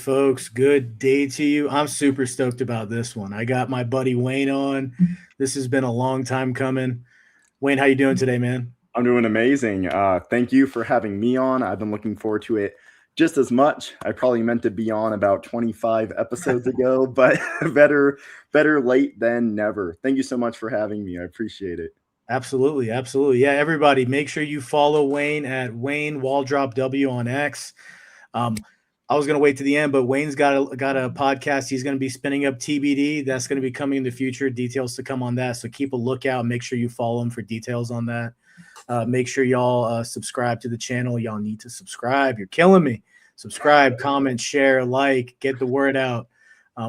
folks. Good day to you. I'm super stoked about this one. I got my buddy Wayne on. This has been a long time coming. Wayne, how you doing today, man? I'm doing amazing. Thank you for having me on. I've been looking forward to it just as much. I probably meant to be on about 25 episodes ago, but better late than never. Thank you so much for having me. I appreciate it. Absolutely, absolutely. Yeah, everybody, make sure you follow Wayne at Wayne Waldrop W on X. Um, I was gonna wait to the end, but Wayne's got a podcast. He's gonna be spinning up TBD. That's gonna be coming in the future. Details to come on that. So keep a lookout. Make sure you follow him for details on that. Make sure y'all subscribe to the channel. Y'all need to subscribe. You're killing me. Subscribe, comment, share, like, get the word out.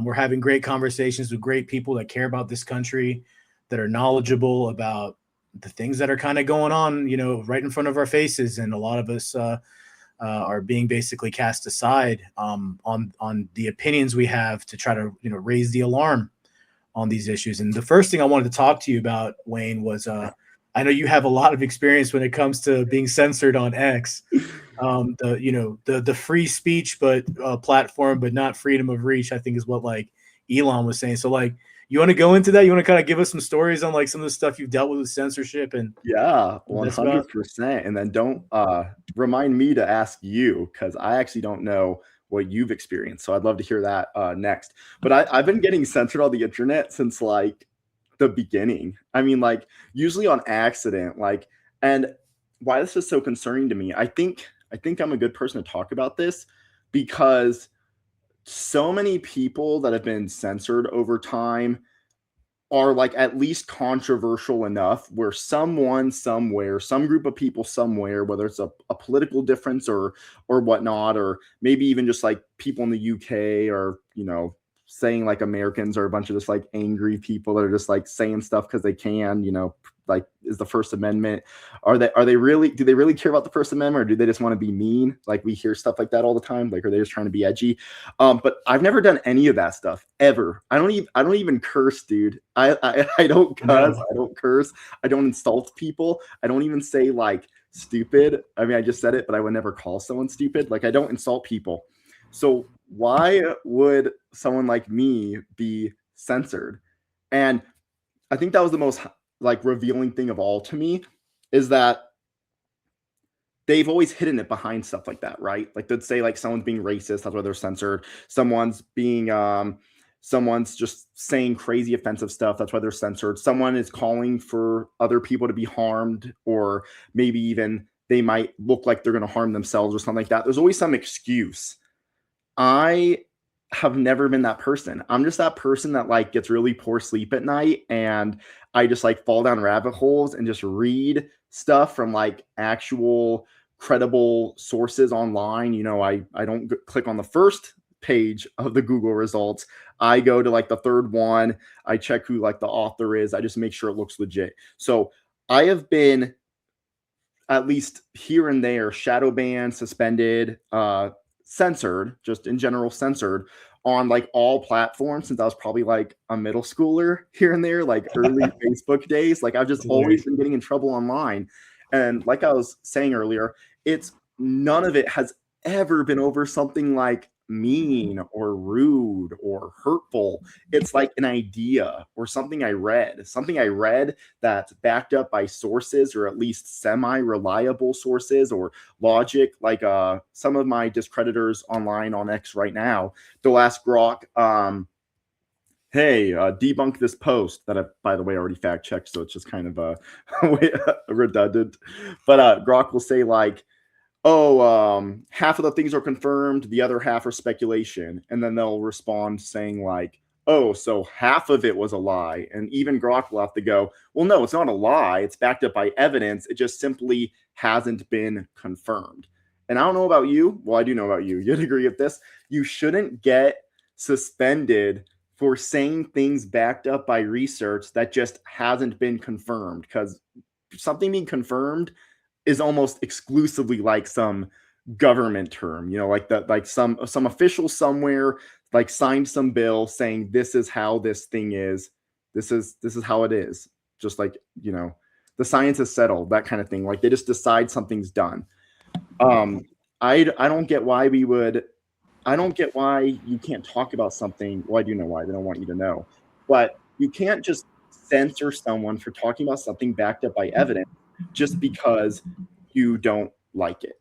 We're having great conversations with great people that care about this country, that are knowledgeable about the things that are kind of going on, right in front of our faces. And a lot of us are being basically cast aside on the opinions we have to try to, raise the alarm on these issues. And the first thing I wanted to talk to you about, Wayne, was I know you have a lot of experience when it comes to being censored on X. The free speech but platform, but not freedom of reach, I think is what like Elon was saying. So like, you want to go into that? You want to kind of give us some stories on like some of the stuff you've dealt with censorship and Yeah, 100%. And then don't remind me to ask you because I actually don't know what you've experienced. So I'd love to hear that next. But I've been getting censored on the internet since like the beginning. I mean, like usually on accident. And why this is so concerning to me, I think I'm a good person to talk about this because so many people that have been censored over time are like at least controversial enough where someone somewhere, some group of people somewhere, whether it's a political difference or whatnot, or maybe even just like people in the UK or saying like Americans are a bunch of just like angry people that are just like saying stuff because they can, like is the First Amendment. Do they really care about the First Amendment, or do they just want to be mean? Like we hear stuff like that all the time. Like, are they just trying to be edgy? But I've never done any of that stuff ever. I don't even curse, dude. I don't cuss. I don't curse. I don't insult people. I don't even say like stupid. I mean, I just said it, but I would never call someone stupid. Like I don't insult people. So why would someone like me be censored? And I think that was the most like revealing thing of all to me is that they've always hidden it behind stuff like that, right? Like they'd say like someone's being racist, that's why they're censored. Someone's just saying crazy offensive stuff, that's why they're censored. Someone is calling for other people to be harmed, or maybe even they might look like they're going to harm themselves or something like that. There's always some excuse. I have never been that person. I'm just that person that like gets really poor sleep at night, and I just like fall down rabbit holes and just read stuff from like actual credible sources online. I don't click on the first page of the Google results. I go to like the third one. I check who like the author is. I just make sure it looks legit. So I have been at least here and there shadow banned, suspended, censored, just in general censored on like all platforms since I was probably like a middle schooler here and there, like early Facebook days. Like I've just always been getting in trouble online. And like I was saying earlier, it's none of it has ever been over something like mean or rude or hurtful. It's like an idea or something I read that's backed up by sources, or at least semi-reliable sources or logic. Like some of my discreditors online on X right now, they'll ask Grok, hey, debunk this post that I, by the way, already fact checked, so it's just kind of redundant. But Grok will say like, half of the things are confirmed, the other half are speculation. And then they'll respond saying like, oh, so half of it was a lie. And even Grok will have to go, well, no, it's not a lie. It's backed up by evidence. It just simply hasn't been confirmed. And I don't know about you. Well, I do know about you. You'd agree with this. You shouldn't get suspended for saying things backed up by research that just hasn't been confirmed, because something being confirmed is almost exclusively like some government term, like that, like some official somewhere like signed some bill saying this is how this thing is. This is how it is. Just like, the science is settled, that kind of thing. Like they just decide something's done. I don't get why we would I don't get why you can't talk about something. Well, I do know why. They don't want you to know. But you can't just censor someone for talking about something backed up by evidence just because you don't like it.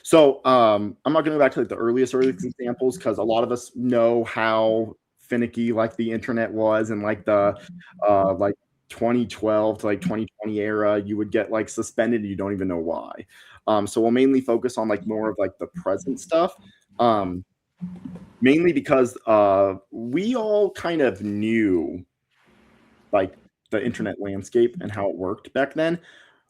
So I'm not going to go back to like the earliest examples because a lot of us know how finicky like the internet was and like the like 2012 to like 2020 era. You would get like suspended and you don't even know why. So we'll mainly focus on like more of like the present stuff. Mainly because we all kind of knew like the internet landscape and how it worked back then.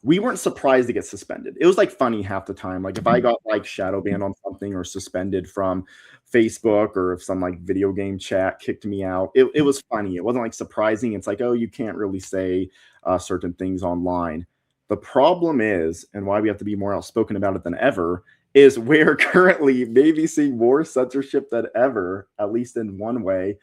We weren't surprised to get suspended. It was like funny half the time. Like if I got like shadow banned on something or suspended from Facebook, or if some like video game chat kicked me out, it was funny. It wasn't like surprising. It's like, oh, you can't really say certain things online. The problem is, and why we have to be more outspoken about it than ever, is we're currently maybe seeing more censorship than ever, at least in one way,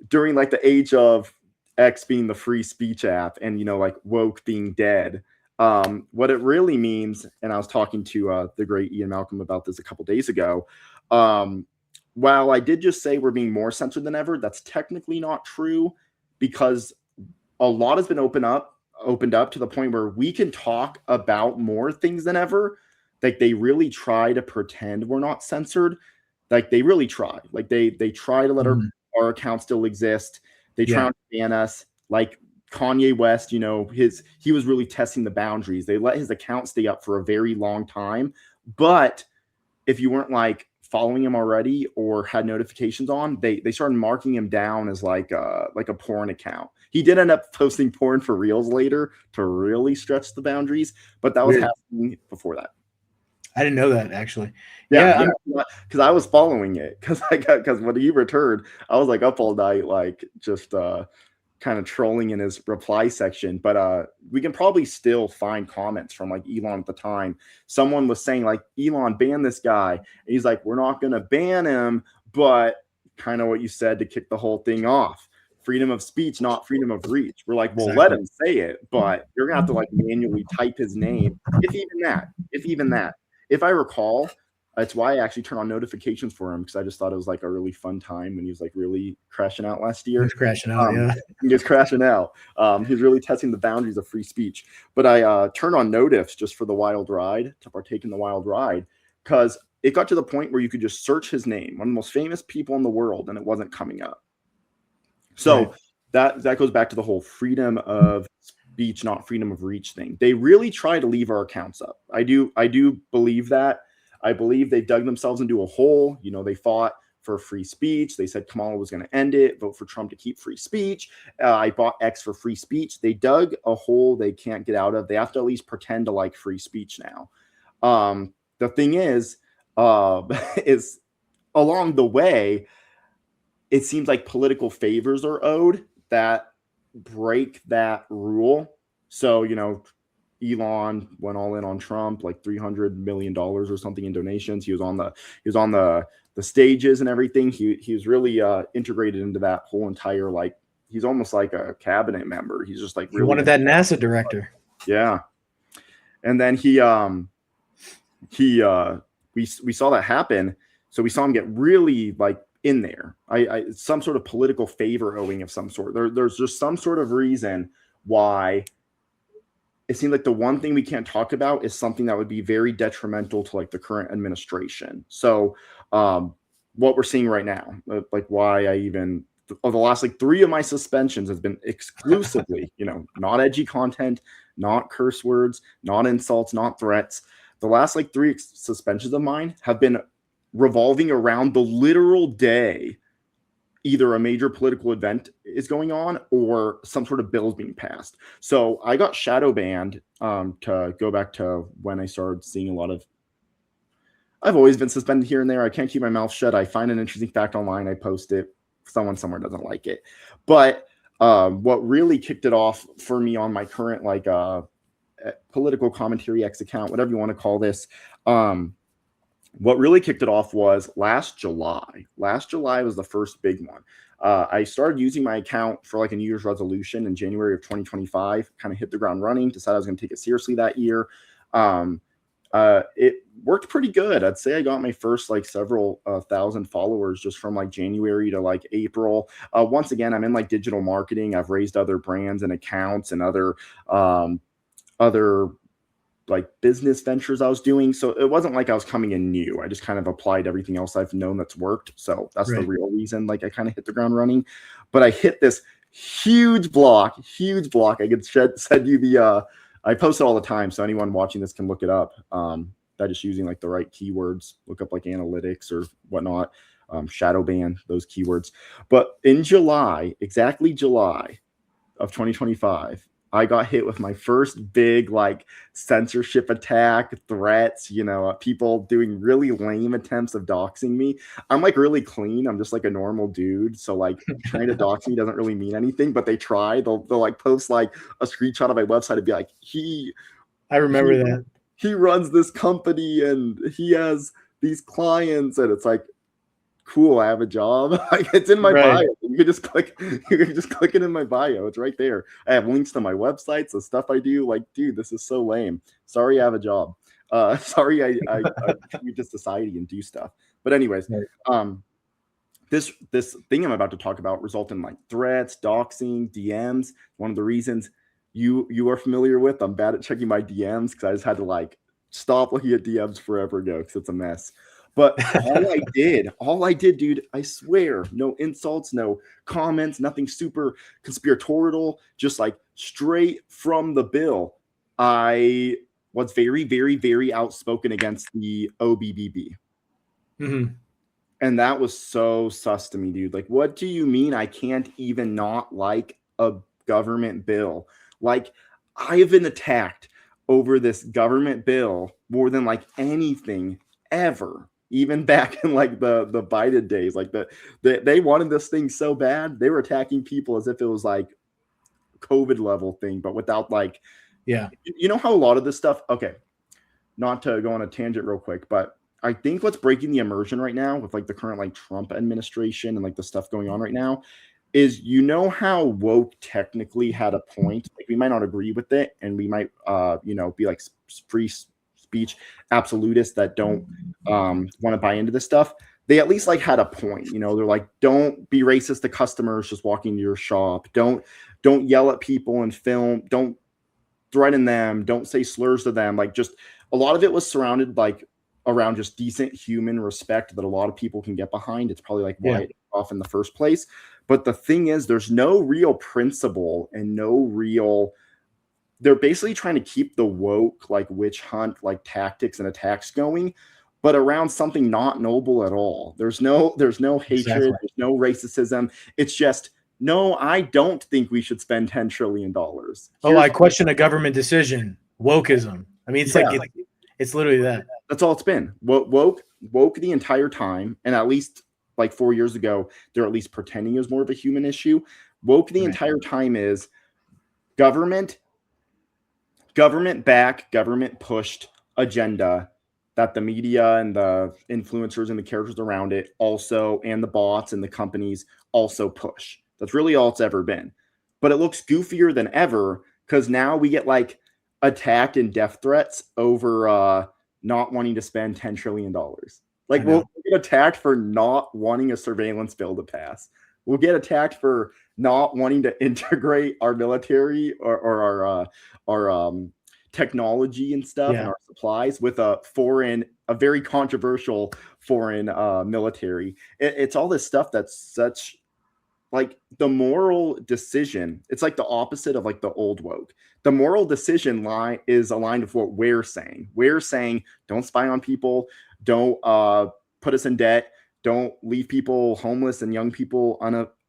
during like the age of X being the free speech app and, you know, like woke being dead. What it really means, and I was talking to the great Ian Malcolm about this a couple days ago. While I did just say we're being more censored than ever, that's technically not true, because a lot has been opened up to the point where we can talk about more things than ever. Like they really try to pretend we're not censored. Like they really try. Like they try to let our account still exist. They try to ban us. Like Kanye West, you know, he was really testing the boundaries. They let his account stay up for a very long time. But if you weren't like following him already or had notifications on, they started marking him down as like a porn account. He did end up posting porn for reels later to really stretch the boundaries, but that was happening before that. I didn't know that actually. Yeah, because I was following it because when he returned, I was like up all night, like just kind of trolling in his reply section. But we can probably still find comments from like Elon at the time. Someone was saying like, Elon, ban this guy. And he's like, we're not gonna ban him, but kind of what you said to kick the whole thing off. Freedom of speech, not freedom of reach. We're like, well, let him say it, but you're gonna have to like manually type his name, if even that. If I recall, that's why I actually turned on notifications for him, because I just thought it was like a really fun time when he was like really crashing out last year. He was crashing out, yeah. He was crashing out. He was really testing the boundaries of free speech. But I turned on notifs just for the wild ride, to partake in the wild ride, because it got to the point where you could just search his name, one of the most famous people in the world, and it wasn't coming up. So that goes back to the whole freedom of speech, not freedom of reach thing. They really try to leave our accounts up. I do believe that. I believe they dug themselves into a hole. You know, they fought for free speech. They said Kamala was going to end it, vote for Trump to keep free speech. I bought X for free speech. They dug a hole they can't get out of. They have to at least pretend to like free speech now. The thing is along the way, it seems like political favors are owed that break that rule. So, you know, Elon went all in on Trump, like $300 million or something in donations. He was on the stages and everything. He was really integrated into that whole entire, like, he's almost like a cabinet member. He's just like really, he wanted that NASA director. Yeah. And then we saw that happen. So we saw him get really like in there. Some sort of political favor owing of some sort. There's just some sort of reason why it seems like the one thing we can't talk about is something that would be very detrimental to like the current administration. So what we're seeing right now, like why I even the last like 3 of my suspensions has been exclusively, you know, not edgy content, not curse words, not insults, not threats. The last like 3 suspensions of mine have been revolving around the literal day either a major political event is going on or some sort of bill is being passed. So I got shadow banned, to go back to when I started seeing a lot of, I've always been suspended here and there. I can't keep my mouth shut. I find an interesting fact online, I post it. Someone somewhere doesn't like it. But what really kicked it off for me on my current like political commentary X account, whatever you want to call this, what really kicked it off was last July. Last July was the first big one. I started using my account for like a New Year's resolution in January of 2025, kind of hit the ground running, decided I was going to take it seriously that year. it worked pretty good. I'd say I got my first like several thousand followers just from like January to like April. Once again, I'm in like digital marketing. I've raised other brands and accounts and other like business ventures I was doing. So it wasn't like I was coming in new. I just kind of applied everything else I've known that's worked. So that's the real reason like I kind of hit the ground running. But I hit this huge block. I could send you the I post it all the time, so anyone watching this can look it up. By just using like the right keywords, look up like analytics or whatnot, shadow ban those keywords. But in July, exactly July of 2025, I got hit with my first big like censorship attack, threats, people doing really lame attempts of doxing me. I'm like really clean. I'm just like a normal dude. So like trying to dox me doesn't really mean anything, but they try. They'll like post like a screenshot of my website and be like, I remember that. He runs this company and he has these clients, and it's like, cool, I have a job. Like, it's in my bio. You can just click it in my bio. It's right there. I have links to my websites, the stuff I do. Like, dude, this is so lame. Sorry, I have a job. Sorry, I contribute to society and do stuff. But anyways, this thing I'm about to talk about result in like threats, doxing, DMs. One of the reasons you are familiar with. I'm bad at checking my DMs because I just had to like stop looking at DMs forever ago because it's a mess. But all I did, dude, I swear, no insults, no comments, nothing super conspiratorial, just like straight from the bill. I was very, very, very outspoken against the OBBB. Mm-hmm. And that was so sus to me, dude. Like, what do you mean I can't even not like a government bill? Like, I have been attacked over this government bill more than like anything ever. Even back in like the Biden days, like they wanted this thing so bad, they were attacking people as if it was like COVID level thing, but without like, you know how a lot of this stuff, okay, not to go on a tangent real quick, but I think what's breaking the immersion right now with like the current like Trump administration and like the stuff going on right now is, how woke technically had a point. Like, we might not agree with it, and we might be like free speech absolutists that don't want to buy into this stuff. They at least like had a point. They're like, don't be racist to customers just walking to your shop. Don't yell at people and film. Don't threaten them. Don't say slurs to them. Like, just a lot of it was surrounded like around just decent human respect that a lot of people can get behind. It's probably like why it off in the first place. But the thing is, there's no real principle and no real. They're basically trying to keep the woke like witch hunt like tactics and attacks going, but around something not noble at all. There's no hatred, there's no racism. It's just, no, I don't think we should spend $10 trillion. I question a government decision. Wokeism. I mean, it's like it's literally that. That's all it's been. Woke the entire time, and at least like 4 years ago, they're at least pretending it was more of a human issue. Woke the entire time is government backed, government pushed agenda that the media and the influencers and the characters around it also, and the bots and the companies also push. That's really all it's ever been. But it looks goofier than ever because now we get like attacked and death threats over not wanting to spend $10 trillion. Like, we'll get attacked for not wanting a surveillance bill to pass. We'll get attacked for not wanting to integrate our military or our technology and stuff and our supplies with a very controversial foreign military. It's all this stuff that's such like the moral decision. It's like the opposite of like the old woke. The moral decision is aligned with what we're saying. We're saying, don't spy on people. Don't put us in debt. Don't leave people homeless and young people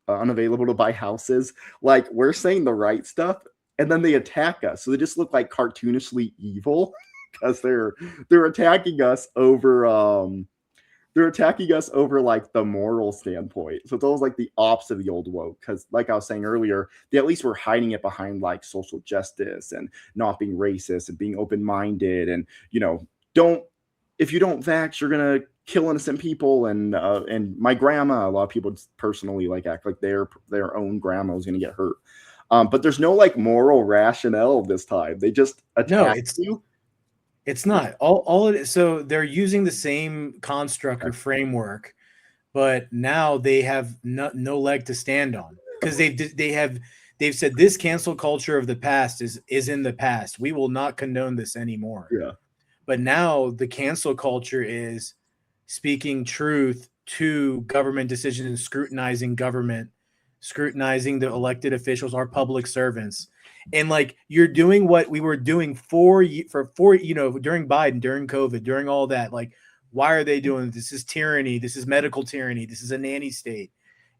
unavailable to buy houses. Like, we're saying the right stuff, and then they attack us. So they just look like cartoonishly evil because they're attacking us over like the moral standpoint. So it's always like the opposite of the old woke. Because like I was saying earlier, they at least were hiding it behind like social justice and not being racist and being open-minded and if you don't vax, you're gonna kill innocent people. And my grandma, a lot of people just personally like act like their own grandma was gonna get hurt. But there's no like moral rationale this time. They just attack you. It's not all it is. So they're using the same construct or framework, but now they have no leg to stand on because they've said this cancel culture of the past is in the past. We will not condone this anymore. Yeah. But now the cancel culture is speaking truth to government decisions and scrutinizing government, scrutinizing the elected officials, our public servants. And like you're doing what we were doing for during Biden, during COVID, during all that. Like, why are they doing this? This is tyranny. This is medical tyranny. This is a nanny state.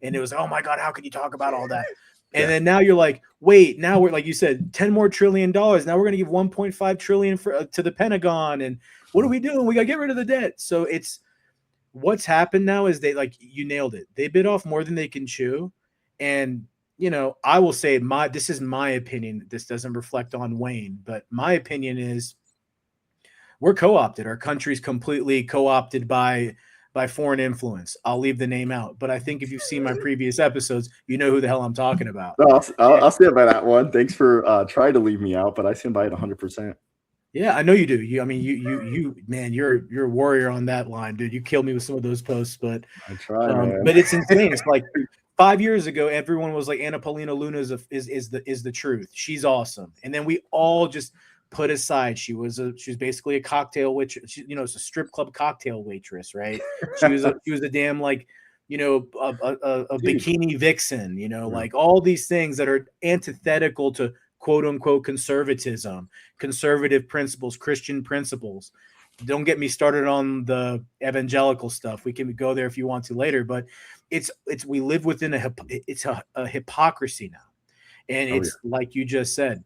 And it was, oh my God, how can you talk about all that? And then now you're like, wait, now we're like you said, $10 more trillion. Now we're going to give 1.5 trillion to the Pentagon. And what are we doing? We got to get rid of the debt. So it's what's happened now is you nailed it. They bit off more than they can chew. And, I will say this is my opinion. This doesn't reflect on Wayne, but my opinion is we're co-opted. Our country's completely co-opted by foreign influence. I'll leave the name out, but I think if you've seen my previous episodes, you know who the hell I'm talking about. No, I'll stand by that one. Thanks for trying to leave me out, but I stand by it 100%. Yeah, I know you do. You man, you're a warrior on that line, dude. You killed me with some of those posts, but I try, man. But it's insane. It's like 5 years ago, everyone was like, Anna Paulina Luna is the truth. She's awesome, and then we all just put aside. She was basically a cocktail waitress. It's a strip club cocktail waitress, right? She was a damn like, a bikini vixen, like all these things that are antithetical to quote unquote conservatism, conservative principles, Christian principles. Don't get me started on the evangelical stuff. We can go there if you want to later, but we live within a hypocrisy now. And like you just said,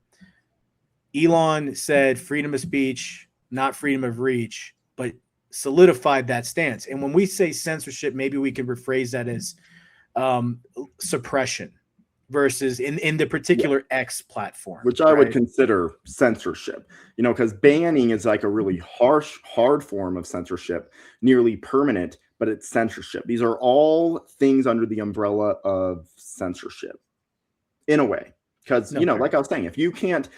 Elon said freedom of speech, not freedom of reach, but solidified that stance. And when we say censorship, maybe we can rephrase that as suppression versus in the particular X platform, which I would consider censorship, because banning is like a really hard form of censorship, nearly permanent, but it's censorship. These are all things under the umbrella of censorship in a way, because like I was saying, if you can't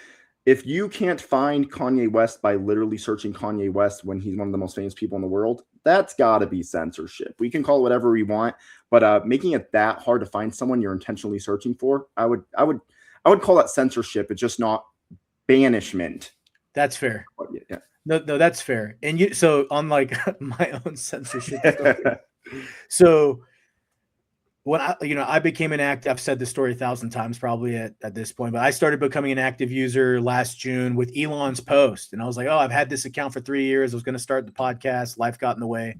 find Kanye West by literally searching Kanye West when he's one of the most famous people in the world, that's got to be censorship. We can call it whatever we want, but making it that hard to find someone you're intentionally searching for, I would call that censorship. It's just not banishment. That's fair. Yeah. No, that's fair. And so on like my own censorship stuff, so when I became an active, I've said this story 1,000 times probably at this point, but I started becoming an active user last June with Elon's post. And I was like, oh, I've had this account for 3 years. I was going to start the podcast. Life got in the way.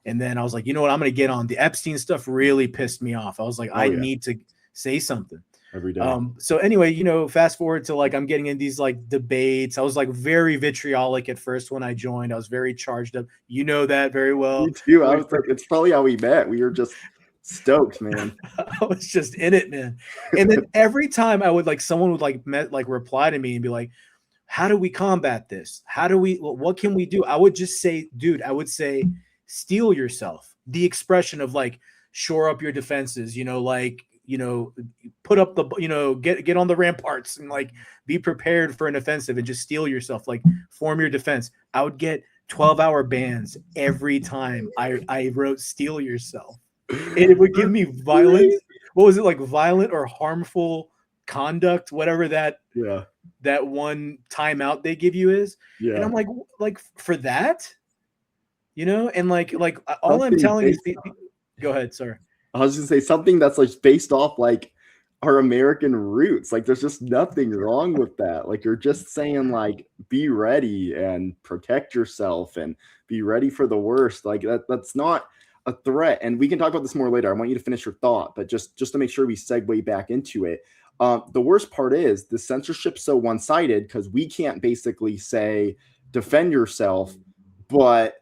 And then I was like, you know what? I'm going to get on. The Epstein stuff really pissed me off. I was like, I need to say something. Every day. So anyway, fast forward to like, I'm getting in these like debates. I was like very vitriolic at first when I joined. I was very charged up. You know that very well. Me too. I was like, it's probably how we met. We were just stoked, man. I was just in it, man. And then every time I would someone would reply to me and be like, how do we combat this? What can we do? I would just say, dude, steel yourself. The expression of like, shore up your defenses, put up the, get on the ramparts and like be prepared for an offensive and just steel yourself, like form your defense. I would get 12-hour bans every time I wrote steel yourself. And it would give me violent. What was it, like violent or harmful conduct, whatever that one timeout they give you is. Yeah. And I'm like for that, and like all I'm telling is, go ahead, sir. I was just gonna say something that's like based off like our American roots. Like there's just nothing wrong with that. Like you're just saying like be ready and protect yourself and be ready for the worst. Like that's not a threat. And we can talk about this more later. I want you to finish your thought, but just to make sure we segue back into it. The worst part is the censorship's so one-sided because we can't basically say defend yourself, but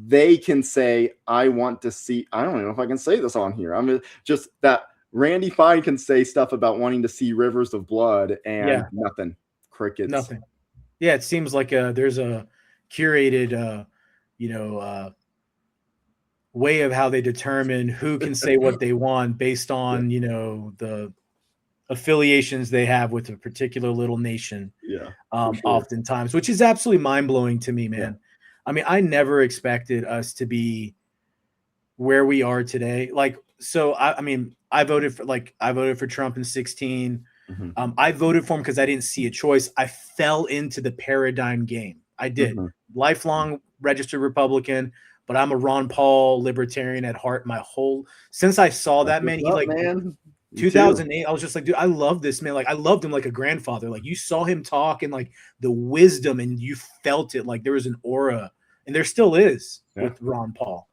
they can say, I want to see, I don't know if I can say this on here. I'm just that Randy Fine can say stuff about wanting to see rivers of blood and nothing. Crickets. Nothing. Yeah, it seems like there's a curated, way of how they determine who can say what they want based on, the affiliations they have with a particular little nation. Yeah, for sure. Oftentimes, which is absolutely mind-blowing to me, man. Yeah. I mean, I never expected us to be where we are today. Like, so I mean, I voted for Trump in 16. Mhm. I voted for him because I didn't see a choice. I fell into the paradigm game. I did. Mhm. Lifelong registered Republican, but I'm a Ron Paul libertarian at heart. Since I saw That's that man, what's he up, like man. Me too. 2008. I was just like, dude, I love this man. Like, I loved him like a grandfather. Like, you saw him talk and like the wisdom, and you felt it. Like there was an aura, and there still is Yeah. with Ron Paul.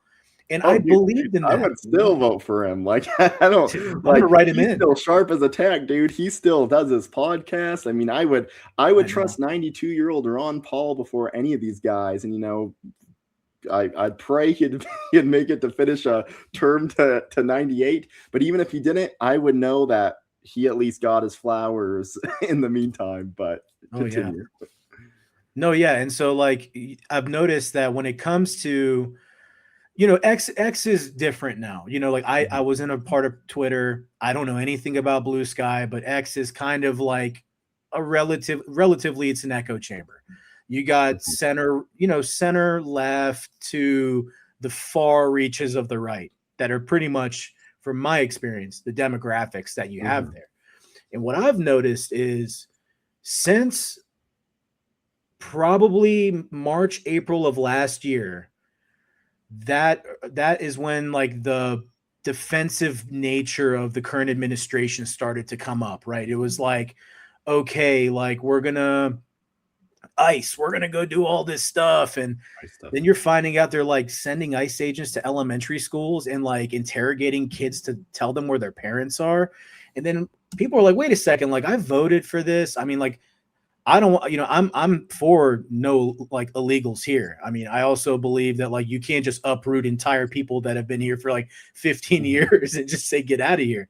And Oh, I dude, believed in I that. would still vote for him. Like, I don't I'm like gonna write him he's in. still sharp as a tack, dude. He still does his podcast. I mean, I would I trust know. 92-year-old Ron Paul before any of these guys. And I'd pray he'd make it to finish a term to 98. But even if he didn't, I would know that he at least got his flowers in the meantime. But continue. Yeah. No, yeah. And so like I've noticed that when it comes to X is different now. Like I was in a part of Twitter. I don't know anything about Blue Sky, but X is kind of like a relatively it's an echo chamber. You got center left to the far reaches of the right that are pretty much, from my experience, the demographics that you have there. And what I've noticed is since probably March, April of last year, that is when like the defensive nature of the current administration started to come up, right? It was like, okay, like we're gonna go do all this stuff, and then you're finding out they're like sending ICE agents to elementary schools and like interrogating kids to tell them where their parents are. And then people are like, wait a second, like I voted for this. I mean, like I don't, I'm for no like illegals here. I mean, I also believe that like you can't just uproot entire people that have been here for like 15 years and just say get out of here.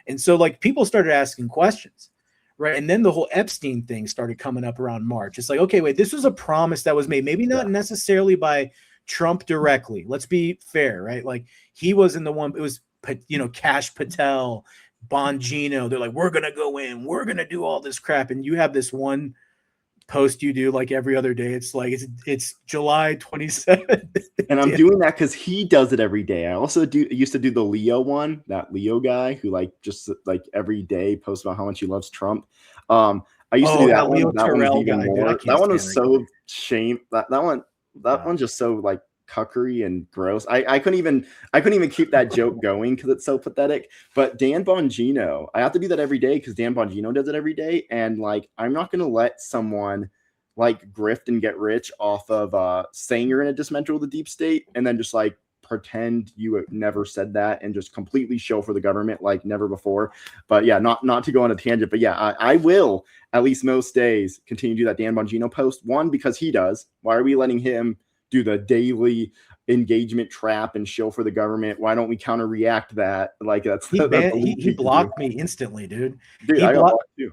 And so like people started asking questions, right? And then the whole Epstein thing started coming up around March. It's like, okay, wait, this was a promise that was made, maybe not necessarily by Trump directly. Let's be fair, right? Like he wasn't the one. It was Kash Patel, Bongino. They're like, we're gonna go in, we're gonna do all this crap, and you have this one post you do like every other day. It's like it's July 27th. And I'm doing that because he does it every day. I also used to do the Leo one, that Leo guy who like just like every day posts about how much he loves Trump. I used to do that one. That one's even more. That one was so shame. That one's just so like cuckery and gross. I couldn't even keep that joke going because it's so pathetic. But Dan Bongino, I have to do that every day because Dan Bongino does it every day. And like I'm not gonna let someone like grift and get rich off of saying you're in a dismantle of the deep state and then just like pretend you never said that and just completely show for the government like never before. But yeah, not to go on a tangent, but yeah, I will at least most days continue to do that Dan Bongino post. One, because he does. Why are we letting him do the daily engagement trap and show for the government? Why don't we counter react that? Like he blocked me instantly, dude. Dude, I got blocked too.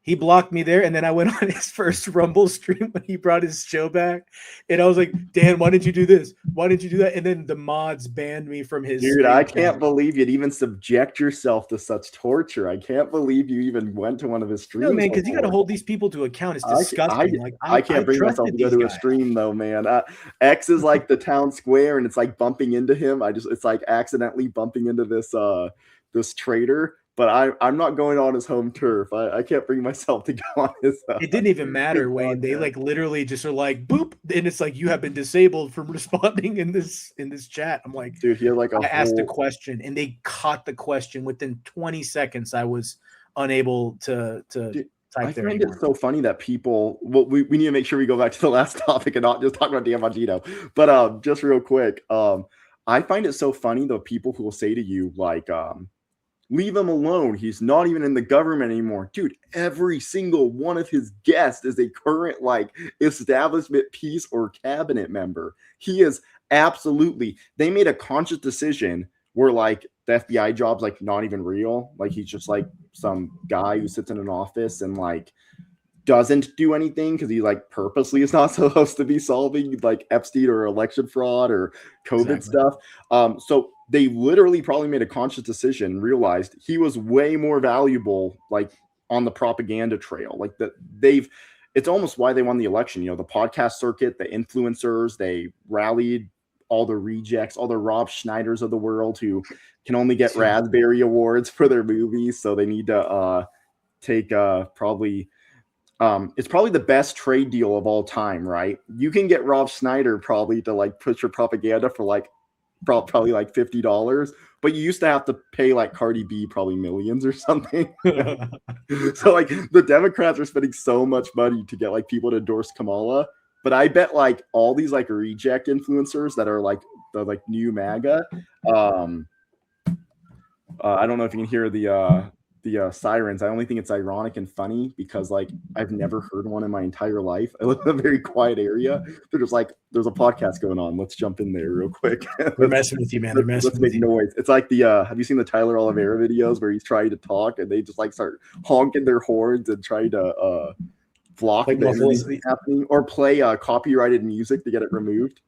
He blocked me there, and then I went on his first Rumble stream when he brought his show back, and I was like, Dan, why did you do this? Why did you do that? And then the mods banned me from his Dude, I can't believe you'd even subject yourself to such torture. I can't believe you even went to one of his streams. No, man, because you got to hold these people to account. It's disgusting. I can't bring myself to go to a stream though, man. X is like the town square, and it's like bumping into him. It's like accidentally bumping into this traitor. But I'm not going on his home turf. I can't bring myself to go on his. It didn't even matter, Wayne. They like literally just are like boop, and it's like you have been disabled from responding in this chat. I'm like, dude, here like I asked a question, and they caught the question within 20 seconds. I was unable to dude, type I there. find it so funny that people. Well, we need to make sure we go back to the last topic and not just talk about Dan Bongino. But just real quick, I find it so funny the people who will say to you like, leave him alone. He's not even in the government anymore. Dude, every single one of his guests is a current like establishment piece or cabinet member. He is absolutely, they made a conscious decision where like the FBI job's like not even real. Like he's just like some guy who sits in an office and like doesn't do anything because he like purposely is not supposed to be solving like Epstein or election fraud or COVID stuff. So they literally probably made a conscious decision, realized he was way more valuable like on the propaganda trail. Like that it's almost why they won the election. You know, the podcast circuit, the influencers, they rallied all the rejects, all the Rob Schneiders of the world who can only get Raspberry Awards for their movies. So they need to take probably it's probably the best trade deal of all time, right? You can get Rob Schneider probably to like push your propaganda for like probably like $50, but you used to have to pay like Cardi B probably millions or something. So like the Democrats are spending so much money to get like people to endorse Kamala, but I bet like all these like reject influencers that are like the like new MAGA. I don't know if you can hear the sirens. I only think it's ironic and funny because like I've never heard one in my entire life. I live in a very quiet area. They're just like, there's a podcast going on. Let's jump in there real quick. They're messing with you, man. They're messing let's make noise. It's like the have you seen the Tyler Oliveira videos where he's trying to talk and they just like start honking their horns and trying to block like the interview happening or play copyrighted music to get it removed?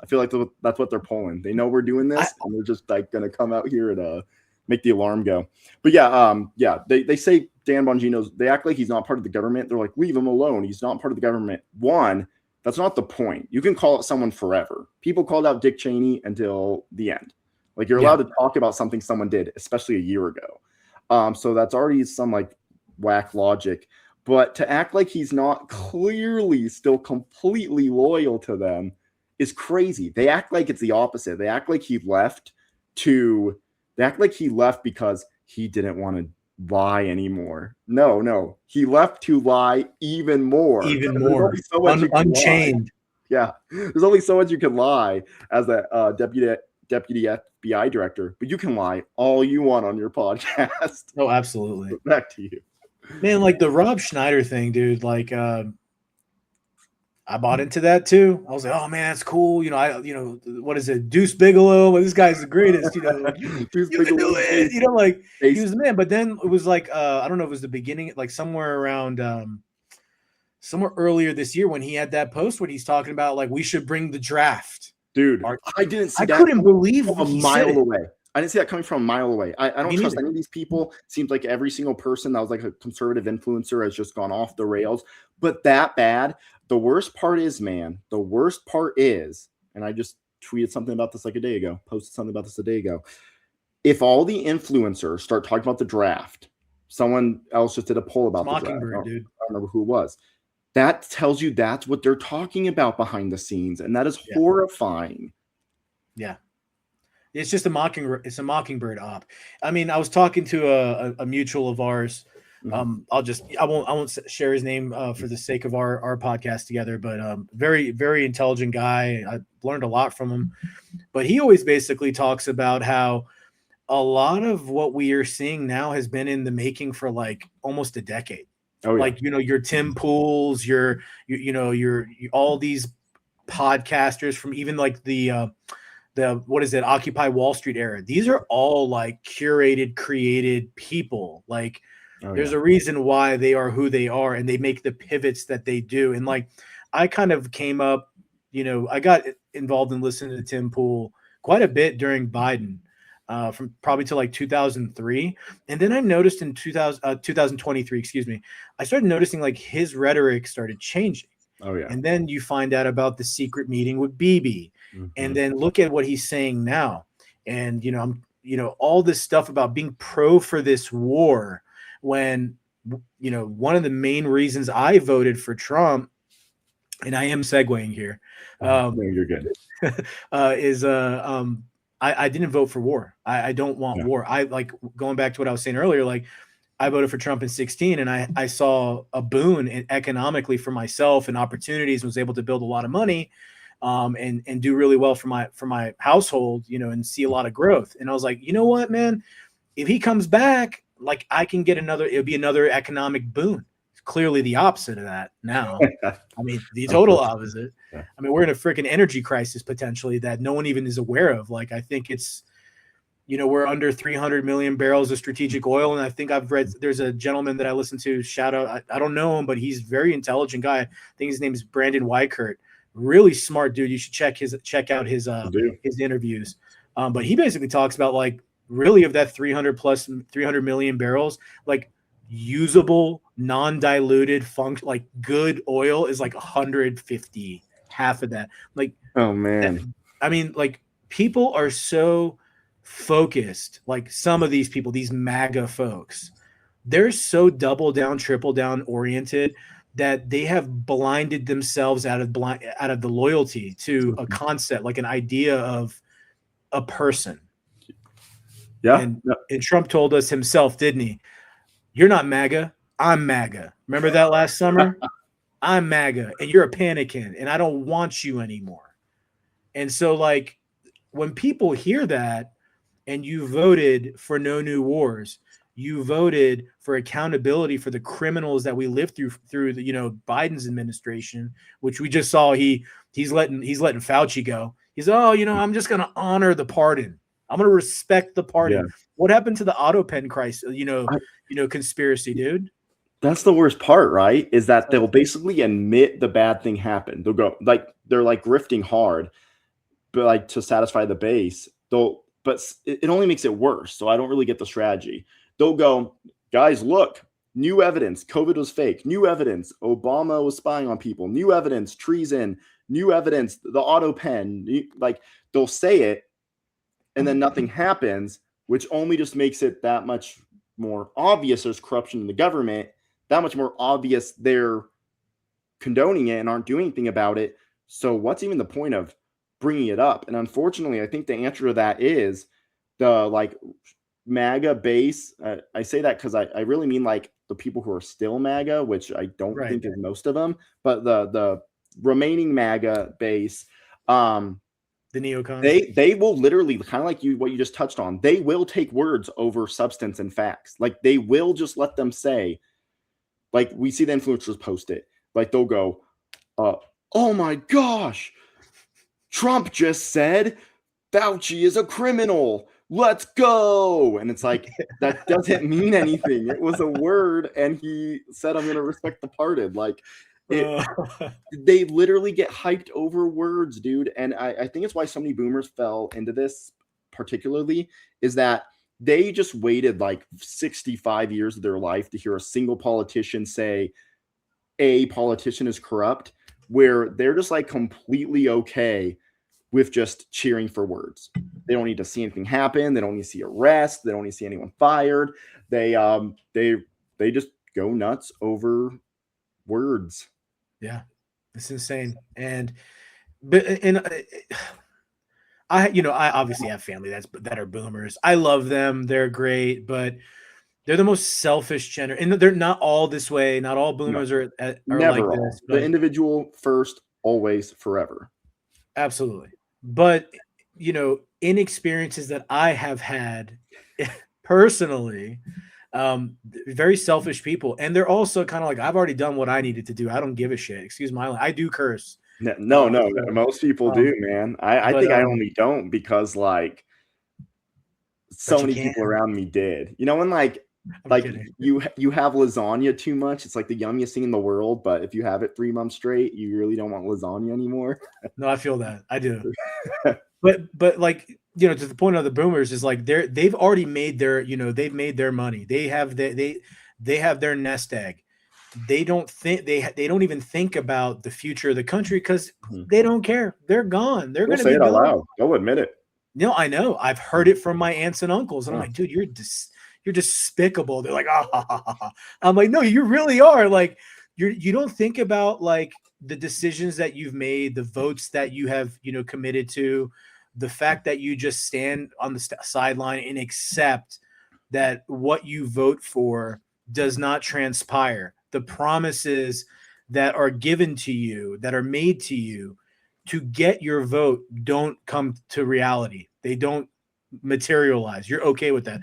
I feel like that's what they're pulling. They know we're doing this and they're just like gonna come out here and make the alarm go. But yeah, they say Dan Bongino's, they act like he's not part of the government. They're like, leave him alone. He's not part of the government. One, that's not the point. You can call it someone forever. People called out Dick Cheney until the end. Like you're allowed to talk about something someone did, especially a year ago. So that's already some like whack logic. But to act like he's not clearly still completely loyal to them is crazy. They act like it's the opposite. They act like he left because he didn't want to lie anymore. No. He left to lie even more. Even more. So unchained. Yeah. There's only so much you can lie as a deputy FBI director, but you can lie all you want on your podcast. Oh, absolutely. Back to you. Man, like the Rob Schneider thing, dude, like I bought into that too. I was like, oh man, that's cool. What is it? Deuce Bigelow. This guy's the greatest, you can do it. Like he was the man. But then it was like, I don't know if it was the beginning, like somewhere around somewhere earlier this year when he had that post where he's talking about like we should bring the draft. Dude, I didn't see that. I couldn't believe a mile away. I didn't see that coming from a mile away. I don't trust any of these people. Seems like every single person that was like a conservative influencer has just gone off the rails. But that bad. The worst part is, and I just tweeted something about this like a day ago, posted something about this a day ago. If all the influencers start talking about the draft, someone else just did a poll about the draft. Dude. I don't remember who it was. That tells you that's what they're talking about behind the scenes, and that is horrifying. Yeah. It's just a mockingbird op. I mean, I was talking to a mutual of ours. I won't share his name for the sake of our podcast together, but very, very intelligent guy. I learned a lot from him, but he always basically talks about how a lot of what we are seeing now has been in the making for like almost a decade. Oh, yeah. Like, your Tim Pools, your all these podcasters from even like the Occupy Wall Street era. These are all like curated, created people. Like there's a reason why they are who they are and they make the pivots that they do. And like, I kind of came up, I got involved in listening to Tim Pool quite a bit during Biden, from probably to like 2003. And then I noticed in 2023, I started noticing like his rhetoric started changing. Oh yeah. And then you find out about the secret meeting with Bibi. And then look at what he's saying now. And, all this stuff about being pro for this war when, one of the main reasons I voted for Trump, and I am segueing here. You're good. I didn't vote for war. I don't want war. I like going back to what I was saying earlier, like I voted for Trump in 2016 and I saw a boon economically for myself and opportunities, was able to build a lot of money. And do really well for my household, and see a lot of growth. And I was like, you know what, man, if he comes back, like I can get it'll be another economic boon. It's clearly the opposite of that now. I mean, the total opposite. Yeah. I mean, we're in a freaking energy crisis potentially that no one even is aware of. Like, I think it's, we're under 300 million barrels of strategic oil. And I think I've read, there's a gentleman that I listen to, shout out, I don't know him, but he's a very intelligent guy. I think his name is Brandon Weichert. Really smart dude. You should check out his interviews. But he basically talks about like really of that 300 million barrels, like usable, non-diluted function, like good oil is like 150, half of that. Like, Oh man. I mean, like people are so focused, like some of these people, these MAGA folks, they're so double down, triple down oriented that they have blinded themselves out of the loyalty to a concept, like an idea of a person. Yeah. And and Trump told us himself, didn't he? You're not MAGA, I'm MAGA. Remember that last summer? I'm MAGA, and you're a panican, and I don't want you anymore. And so, like, when people hear that, and you voted for no new wars, you voted for accountability for the criminals that we lived through the, Biden's administration, which we just saw he's letting Fauci go. He's, oh, I'm just going to honor the pardon. I'm going to respect the pardon. Yeah. What happened to the auto pen crisis? Conspiracy, dude. That's the worst part, right? Is that they'll basically admit the bad thing happened. They'll go like they're like grifting hard, but like to satisfy the base. But it only makes it worse. So I don't really get the strategy. They'll go, guys, look, new evidence. COVID was fake. New evidence. Obama was spying on people. New evidence. Treason. New evidence. The auto pen. Like they'll say it, and then nothing happens, which only just makes it that much more obvious there's corruption in the government. That much more obvious they're condoning it and aren't doing anything about it. So what's even the point of bringing it up? And unfortunately, I think the answer to that is the like MAGA base. I say that because I really mean like the people who are still MAGA, which I don't think is most of them, but the remaining MAGA base, the neocons, they will literally kind of like what you just touched on. They will take words over substance and facts. Like they will just let them say, like we see the influencers post it, like they'll go, oh my gosh, Trump just said Fauci is a criminal. Let's go. And it's like, that doesn't mean anything. It was a word. And he said, I'm going to respect the pardon. Like, they literally get hyped over words, dude. And I think it's why so many boomers fell into this particularly, is that they just waited like 65 years of their life to hear a single politician say a politician is corrupt, where they're just like completely okay with just cheering for words. They don't need to see anything happen. They don't need to see arrests. They don't need to see anyone fired. They just go nuts over words. Yeah, it's insane. I obviously have family that are boomers. I love them. They're great, but they're the most selfish generation. And they're not all this way. Not all boomers are never like this. The individual first, always, forever. Absolutely. But, in experiences that I have had personally, very selfish people. And they're also kind of like, I've already done what I needed to do. I don't give a shit. Excuse my language. I do curse. No, most people do, man. I think I only don't because like so many people around me did. When like you have lasagna too much, it's like the yummiest thing in the world, but if you have it 3 months straight, you really don't want lasagna anymore. No, I feel that. I do. but like, to the point of the boomers is like they've already made their, they've made their money. They have they have their nest egg. They don't think they don't even think about the future of the country because they don't care. They're gone. They're going to say be it out loud. Go admit it. No, I know. I've heard it from my aunts and uncles, and I'm like, dude, you're despicable. They're like, I'm like, no, you really are. Like, you don't think about like the decisions that you've made, the votes that you have, committed to, the fact that you just stand on the sideline and accept that what you vote for does not transpire. The promises that are given to you, that are made to you to get your vote, don't come to reality. They don't materialize. You're okay with that.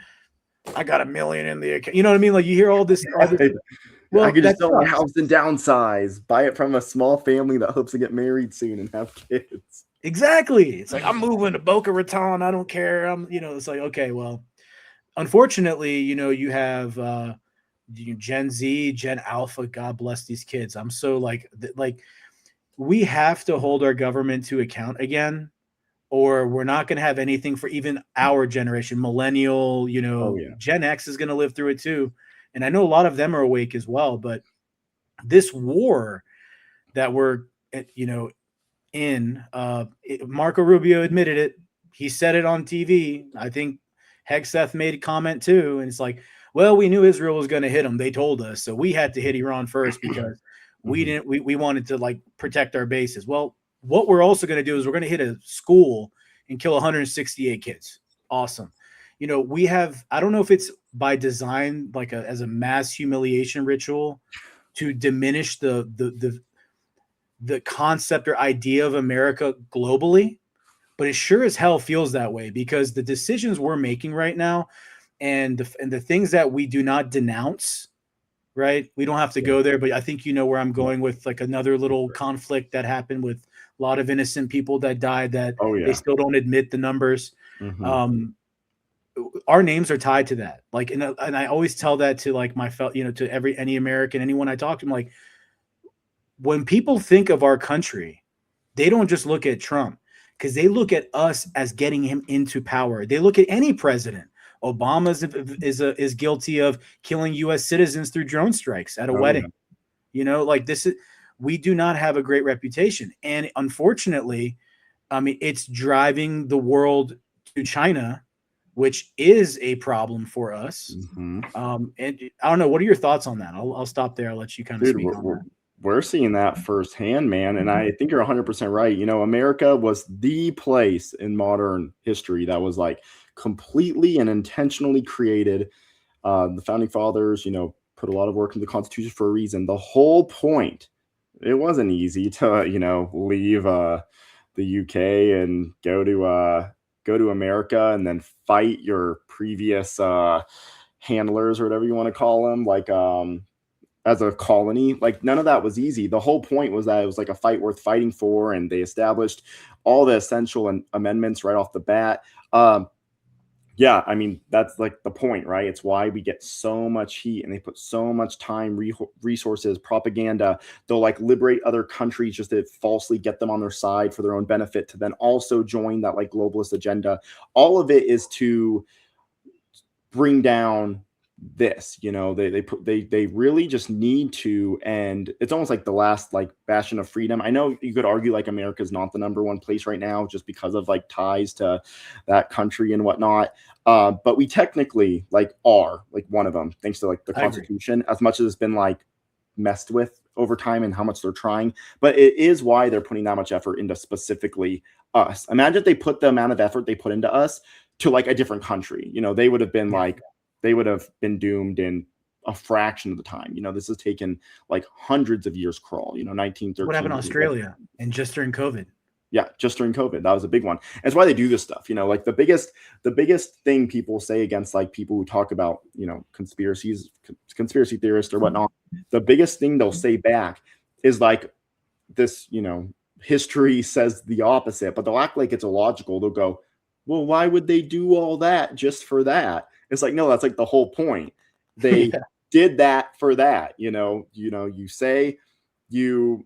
I got $1 million in the account. You know what I mean? Like you hear all this. Well, I could just sell my house and downsize, buy it from a small family that hopes to get married soon and have kids. Exactly. It's like, I'm moving to Boca Raton. I don't care. It's like, okay, well, unfortunately, you have Gen Z, Gen Alpha. God bless these kids. I'm so like we have to hold our government to account again, or we're not going to have anything for even our generation. Millennial, Gen X is going to live through it too. and I know a lot of them are awake as well. But this war that we're, you know, in, Marco Rubio admitted it. He said it on TV. I think Hegseth made a comment too, and it's like, well, we knew Israel was going to hit them. They told us, so we had to hit Iran first because we didn't. We wanted to like protect our bases. Well, what we're also going to do is we're going to hit a school and kill 168 kids. Awesome. You know, we have. I don't know if it's by design, like as a mass humiliation ritual, to diminish the concept or idea of America globally, but it sure as hell feels that way because the decisions we're making right now and the things that we do not denounce, right? We don't have to go there, but I think you know where I'm going with like another little conflict that happened with a lot of innocent people that died that they still don't admit the numbers. Our names are tied to that. Like, and I always tell that to like my fellow, you know, to any American, anyone I talk to, I'm like, when people think of our country, they don't just look at Trump because they look at us as getting him into power. They look at any president. Obama is guilty of killing U.S. citizens through drone strikes at a wedding. Yeah. You know, like this is, we do not have a great reputation. And unfortunately, I mean, it's driving the world to China, which is a problem for us. And I don't know. What are your thoughts on that? I'll stop there. I'll let you kind of speak on that. We're seeing that firsthand, man. And I think you're 100% right. You know, America was the place in modern history that was like completely and intentionally created. The founding fathers, you know, put a lot of work into the Constitution for a reason. The whole point, it wasn't easy to, you know, leave the UK and go to America and then fight your previous handlers or whatever you want to call them, like as a colony. Like none of that was easy. The whole point was that it was like a fight worth fighting for, and they established all the essential amendments right off the bat. Yeah, I mean, that's like the point, right? It's why we get so much heat and they put so much time, resources, propaganda. They'll like liberate other countries just to falsely get them on their side for their own benefit, to then also join that like globalist agenda. All of it is to bring down this, you know, they really just need to, and it's almost like the last like bastion of freedom. I know you could argue like America's not the number one place right now just because of like ties to that country and whatnot, but we technically like are like one of them thanks to like the Constitution, as much as it's been like messed with over time and how much they're trying. But it is why they're putting that much effort into specifically us. Imagine if they put the amount of effort they put into us to like a different country, you know, they would have been like, they would have been doomed in a fraction of the time. You know, this has taken like hundreds of years crawl, you know, 1913. What happened in Australia and just during COVID? Yeah, just during COVID. That was a big one. That's why they do this stuff. You know, like the biggest thing people say against like people who talk about, you know, conspiracy theorists or whatnot, the biggest thing they'll say back is like this, you know, history says the opposite, but they'll act like it's illogical. They'll go, well, why would they do all that just for that? It's like, no, that's like the whole point. They did that for that, you know, you say you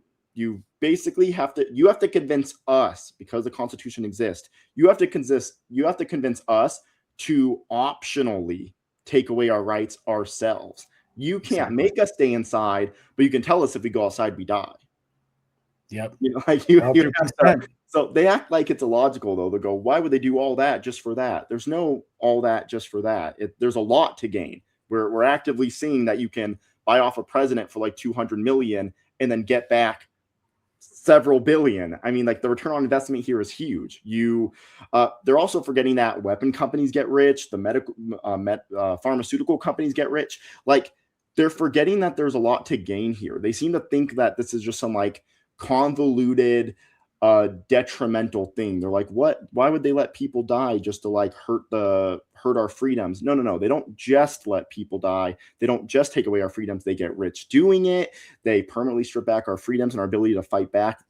basically have to convince us, because the Constitution exists. You have to convince us to optionally take away our rights ourselves. You can't make us stay inside, but you can tell us if we go outside, we die. Yep. You know, like you have to, so they act like it's illogical, though. They go, why would they do all that just for that? There's no all that just for that. There's a lot to gain. We're actively seeing that you can buy off a president for like 200 million and then get back several billion. I mean, like the return on investment here is huge. They're also forgetting that weapon companies get rich, the medical pharmaceutical companies get rich. Like they're forgetting that there's a lot to gain here. They seem to think that this is just some like convoluted detrimental thing. They're like, what? Why would they let people die just to like hurt our freedoms? No. They don't just let people die. They don't just take away our freedoms. They get rich doing it. They permanently strip back our freedoms and our ability to fight back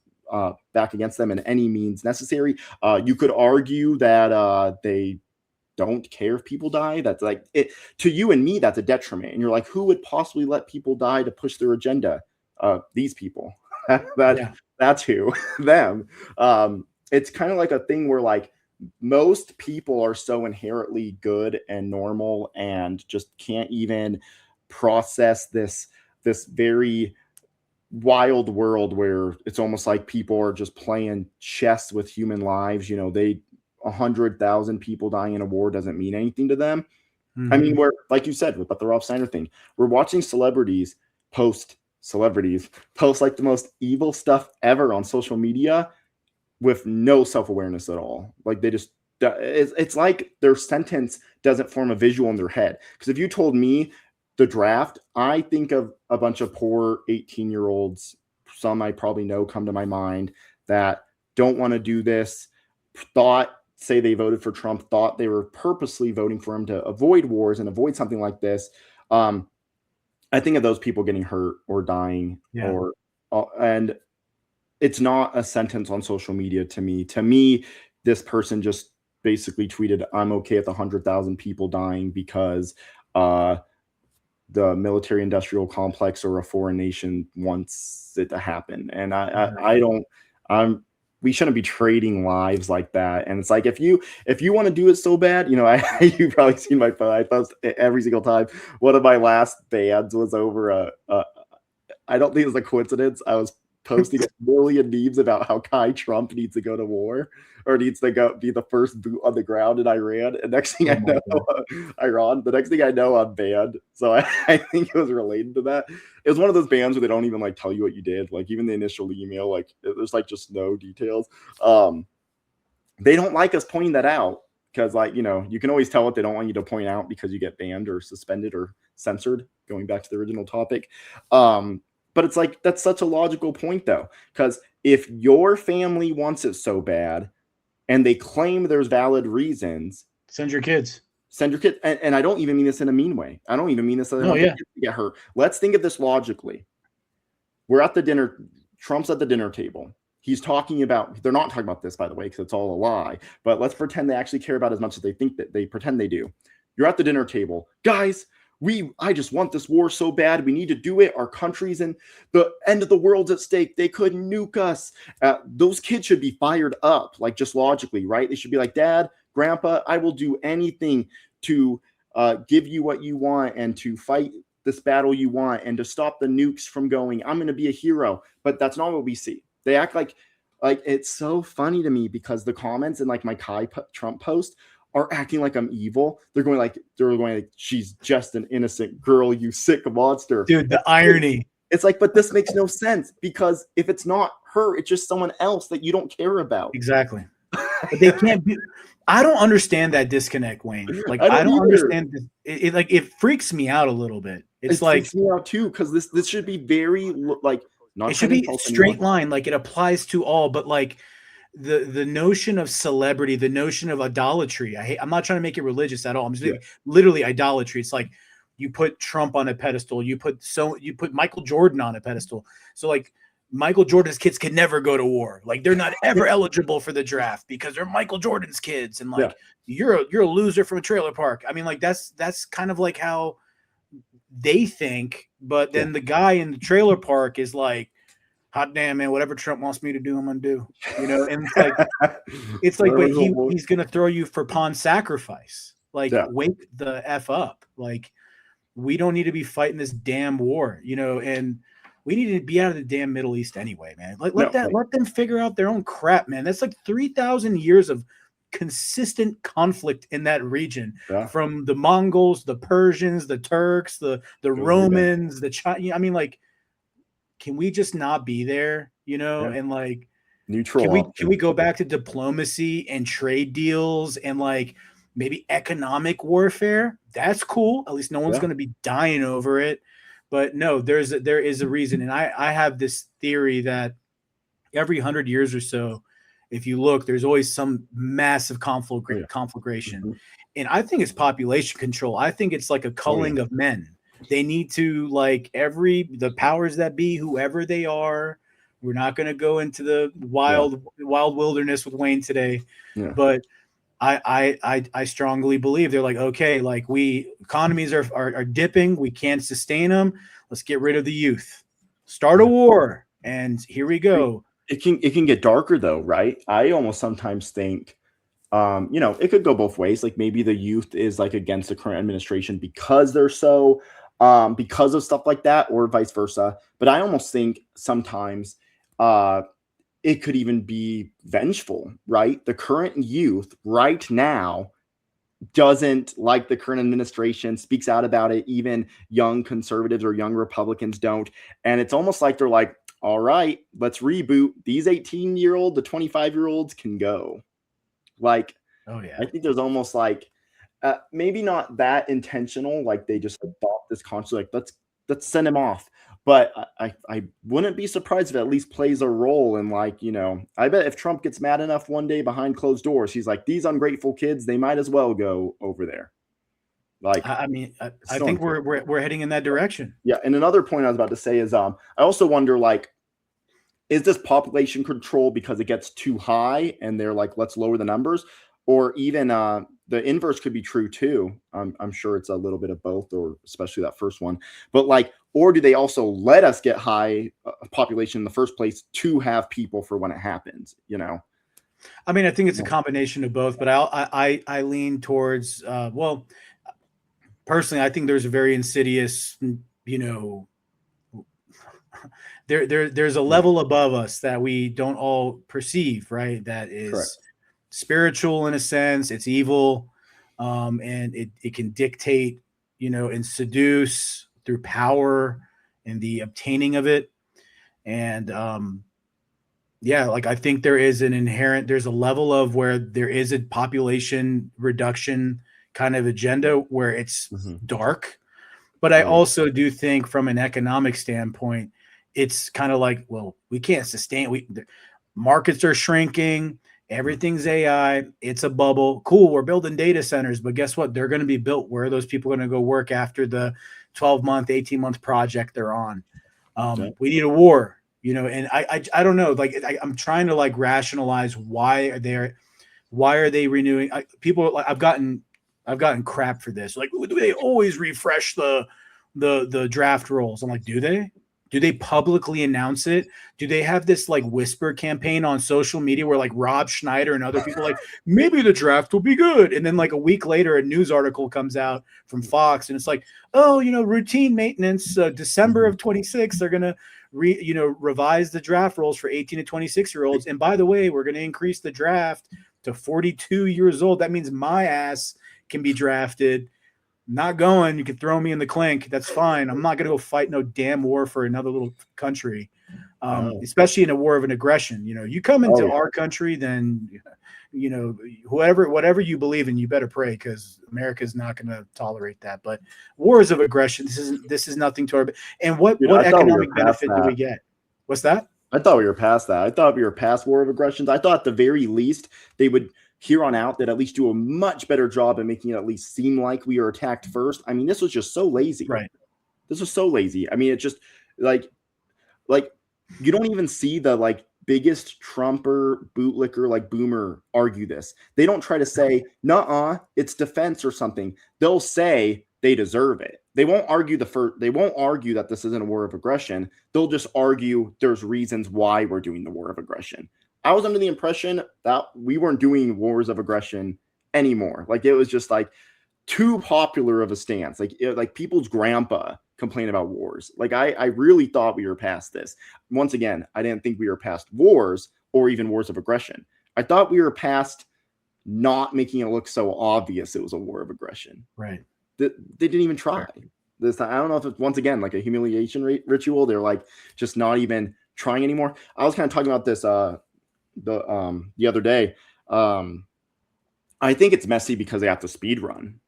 against them in any means necessary. You could argue that they don't care if people die. That's like it to you and me. That's a detriment. And you're like, who would possibly let people die to push their agenda? These people. That's who. Them. It's kind of like a thing where like most people are so inherently good and normal and just can't even process this very wild world where it's almost like people are just playing chess with human lives. 100,000 people dying in a war doesn't mean anything to them. I mean, we're, like you said, with the Rob Steiner thing, we're watching celebrities post like the most evil stuff ever on social media with no self-awareness at all. Like they just, it's like their sentence doesn't form a visual in their head. Because if you told me the draft, I think of a bunch of poor 18-year-olds, some I probably know come to my mind, that don't want to do this, say they voted for Trump, thought they were purposely voting for him to avoid wars and avoid something like this. I think of those people getting hurt or dying, and it's not a sentence on social media to me. To me, this person just basically tweeted, "I'm okay with 100,000 people dying because the military-industrial complex or a foreign nation wants it to happen." And we shouldn't be trading lives like that. And it's like, if you want to do it so bad, you've probably seen my post. I post every single time. One of my last bans was over I don't think it was a coincidence. I was posting a million memes about how Trump needs to go to war or needs to go be the first boot on the ground in Iran. And next thing I know, the next thing I know, I'm banned. So I think it was related to that. It was one of those bans where they don't even like tell you what you did. Like even the initial email, like there's like just no details. They don't like us pointing that out because you can always tell what they don't want you to point out because you get banned or suspended or censored, going back to the original topic. But it's like, that's such a logical point though, because if your family wants it so bad and they claim there's valid reasons, send your kids. And I don't even mean this in a mean way. I don't even mean this. Get hurt. Let's think of this logically. We're at the dinner. Trump's at the dinner table. He's talking about, they're not talking about this, by the way, because it's all a lie, but let's pretend they actually care about as much as they think that they pretend they do. You're at the dinner table. Guys, I just want this war so bad. We need to do it. Our country's in the end of the world's at stake. They could nuke us. Those kids should be fired up, like just logically, right? They should be like, Dad, Grandpa, I will do anything to give you what you want and to fight this battle you want and to stop the nukes from going. I'm going to be a hero. But that's not what we see. They act like it's so funny to me because the comments in like my Trump post are acting like I'm evil. They're going like, she's just an innocent girl, you sick monster. Dude, the irony. It's like, but this makes no sense because if it's not her, it's just someone else that you don't care about. Exactly. But they can't be. I don't understand that disconnect, Wayne. Like I don't understand this. It freaks me out a little bit. It freaks me out too because this should be very like not. It should be straight line, like it applies to all, but like the notion of celebrity, the notion of idolatry. I'm not trying to make it religious at all. I'm just literally idolatry. It's like you put Trump on a pedestal, you put Michael Jordan on a pedestal. So like Michael Jordan's kids can never go to war. Like they're not ever eligible for the draft because they're Michael Jordan's kids. And like you're a loser from a trailer park. I mean, like that's kind of like how they think. But then the guy in the trailer park is like, hot damn, man, whatever Trump wants me to do, I'm gonna do. And it's like, but he's gonna throw you for pawn sacrifice. Like, wake the F up. Like, we don't need to be fighting this damn war, and we need to be out of the damn Middle East anyway, man. Like, let them figure out their own crap, man. That's like 3,000 years of consistent conflict in that region, from the Mongols, the Persians, the Turks, the Romans, the Chinese. I mean, like, can we just not be there, and like neutral? Can we go back to diplomacy and trade deals and like maybe economic warfare? That's cool. At least no one's going to be dying over it. But no, there is a reason. And I have this theory that every 100 years or so, if you look, there's always some massive conflagration. Mm-hmm. And I think it's population control. I think it's like a culling of men. They need to, like, the powers that be, whoever they are. We're not going to go into the wild wilderness with Wayne today, but I strongly believe they're like, okay, like economies are dipping. We can't sustain them. Let's get rid of the youth, start a war. And here we go. It can get darker though, right? I almost sometimes think, it could go both ways. Like maybe the youth is like against the current administration because they're so because of stuff like that, or vice versa. But I almost think sometimes it could even be vengeful, right? The current youth right now doesn't like the current administration, speaks out about it. Even young conservatives or young Republicans don't. And it's almost like they're like, all right, let's reboot. These 18-year-old to 25-year-olds can go. Like, Oh yeah. I think there's almost like maybe not that intentional, like they just thought this consciously, like let's send him off. But I wouldn't be surprised if it at least plays a role in, like, I bet if Trump gets mad enough one day behind closed doors, he's like, these ungrateful kids, they might as well go over there. Like, I mean, I so think unfair. we're heading in that direction. Yeah, and another point I was about to say is I also wonder, like, is this population control because it gets too high and they're like, let's lower the numbers? Or even the inverse could be true too. I'm sure it's a little bit of both, or especially that first one. But like, or do they also let us get high population in the first place to have people for when it happens? I mean, I think it's a combination of both, but I lean towards well, personally, I think there's a very insidious, there's a level above us that we don't all perceive, right? That is Correct. spiritual in a sense. It's evil, and it can dictate, and seduce through power and the obtaining of it. And yeah, like I think there's a level of where there is a population reduction kind of agenda where it's dark. But I also do think from an economic standpoint, it's kind of like, well, we can't sustain. The markets are shrinking. Everything's AI. It's a bubble. Cool. We're building data centers, but guess what? They're going to be built. Where are those people going to go work after the 12-month, 18-month project they're on? We need a war, and I don't know. Like I'm trying to like rationalize why are they renewing? People, I've gotten crap for this. Like, do they always refresh the draft rolls? I'm like, do they? Do they publicly announce it? Do they have this like whisper campaign on social media where like Rob Schneider and other people like, maybe the draft will be good? And then like a week later, a news article comes out from Fox and it's like, oh, routine maintenance, December of 26, they're going to revise the draft rolls for 18 to 26-year-olds. And by the way, we're going to increase the draft to 42 years old. That means my ass can be drafted. Not going. You can throw me in the clink. That's fine. I'm not going to go fight no damn war for another little country, especially in a war of an aggression. You come into our country, then, whatever you believe in, you better pray, because America is not going to tolerate that. But wars of aggression, this is nothing to our. And what economic benefit do we get? What's that? I thought we were past that. I thought we were past war of aggressions. I thought at the very least they would, here on out, that at least do a much better job at making it at least seem like we are attacked first. I mean, this was just so lazy. Right. This was so lazy. I mean, it's just like you don't even see the like biggest Trumper bootlicker like boomer argue this. They don't try to say, nuh-uh, it's defense or something. They'll say they deserve it. They won't argue they won't argue that this isn't a war of aggression. They'll just argue there's reasons why we're doing the war of aggression. I was under the impression that we weren't doing wars of aggression anymore. Like, it was just like too popular of a stance. Like people's grandpa complain about wars. Like I really thought we were past this. Once again, I didn't think we were past wars or even wars of aggression. I thought we were past not making it look so obvious it was a war of aggression. Right. They didn't even try. This time, I don't know if it's once again like a humiliation ritual. They're like just not even trying anymore. I was kind of talking about this the other day. I think it's messy because they have to speed run.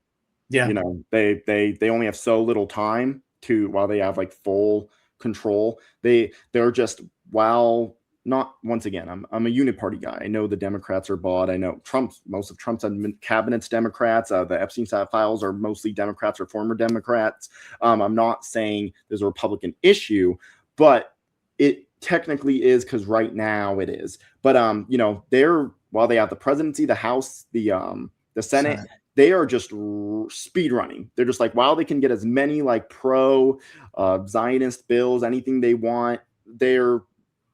Yeah. They only have so little time while they have like full control. They're just, while not, once again, I'm a uniparty guy. I know the Democrats are bought. I know most of Trump's cabinet's Democrats. The Epstein files are mostly Democrats or former Democrats. I'm not saying there's a Republican issue, but it technically is, because right now it is. But while they have the presidency, the House, the Senate, they are just speed running. They're just like, while they can get as many like pro Zionist bills, anything they want, they're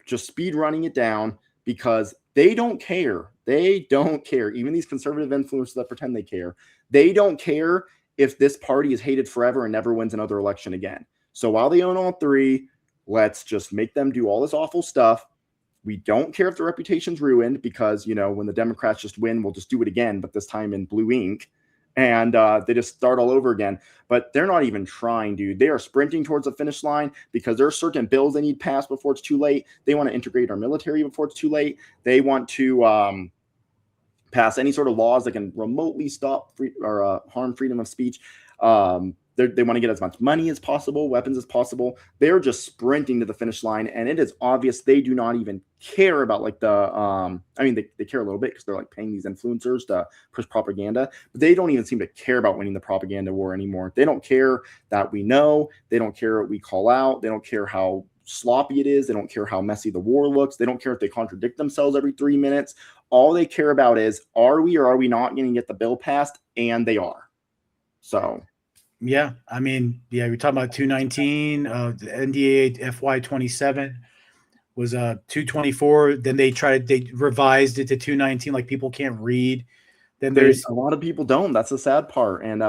just speed running it down because they don't care. They don't care. Even these conservative influencers that pretend they care, they don't care if this party is hated forever and never wins another election again. So while they own all three, let's just make them do all this awful stuff. We don't care if the reputation's ruined because, when the Democrats just win, we'll just do it again, but this time in blue ink. And they just start all over again. But they're not even trying, dude. They are sprinting towards the finish line because there are certain bills they need passed before it's too late. They want to integrate our military before it's too late. They want to pass any sort of laws that can remotely stop harm freedom of speech. They want to get as much money as possible, weapons as possible. They're just sprinting to the finish line, and it is obvious they do not even care about they care a little bit because they're like paying these influencers to push propaganda, but they don't even seem to care about winning the propaganda war anymore. They don't care that we know. They don't care what we call out. They don't care how sloppy it is. They don't care how messy the war looks. They don't care if they contradict themselves every 3 minutes. All they care about is, are we or are we not going to get the bill passed? And they are. So... yeah, I mean, we're talking about 219, the NDA FY27 was 224. Then they revised it to 219, like people can't read. Then there's a lot of people don't. That's the sad part. And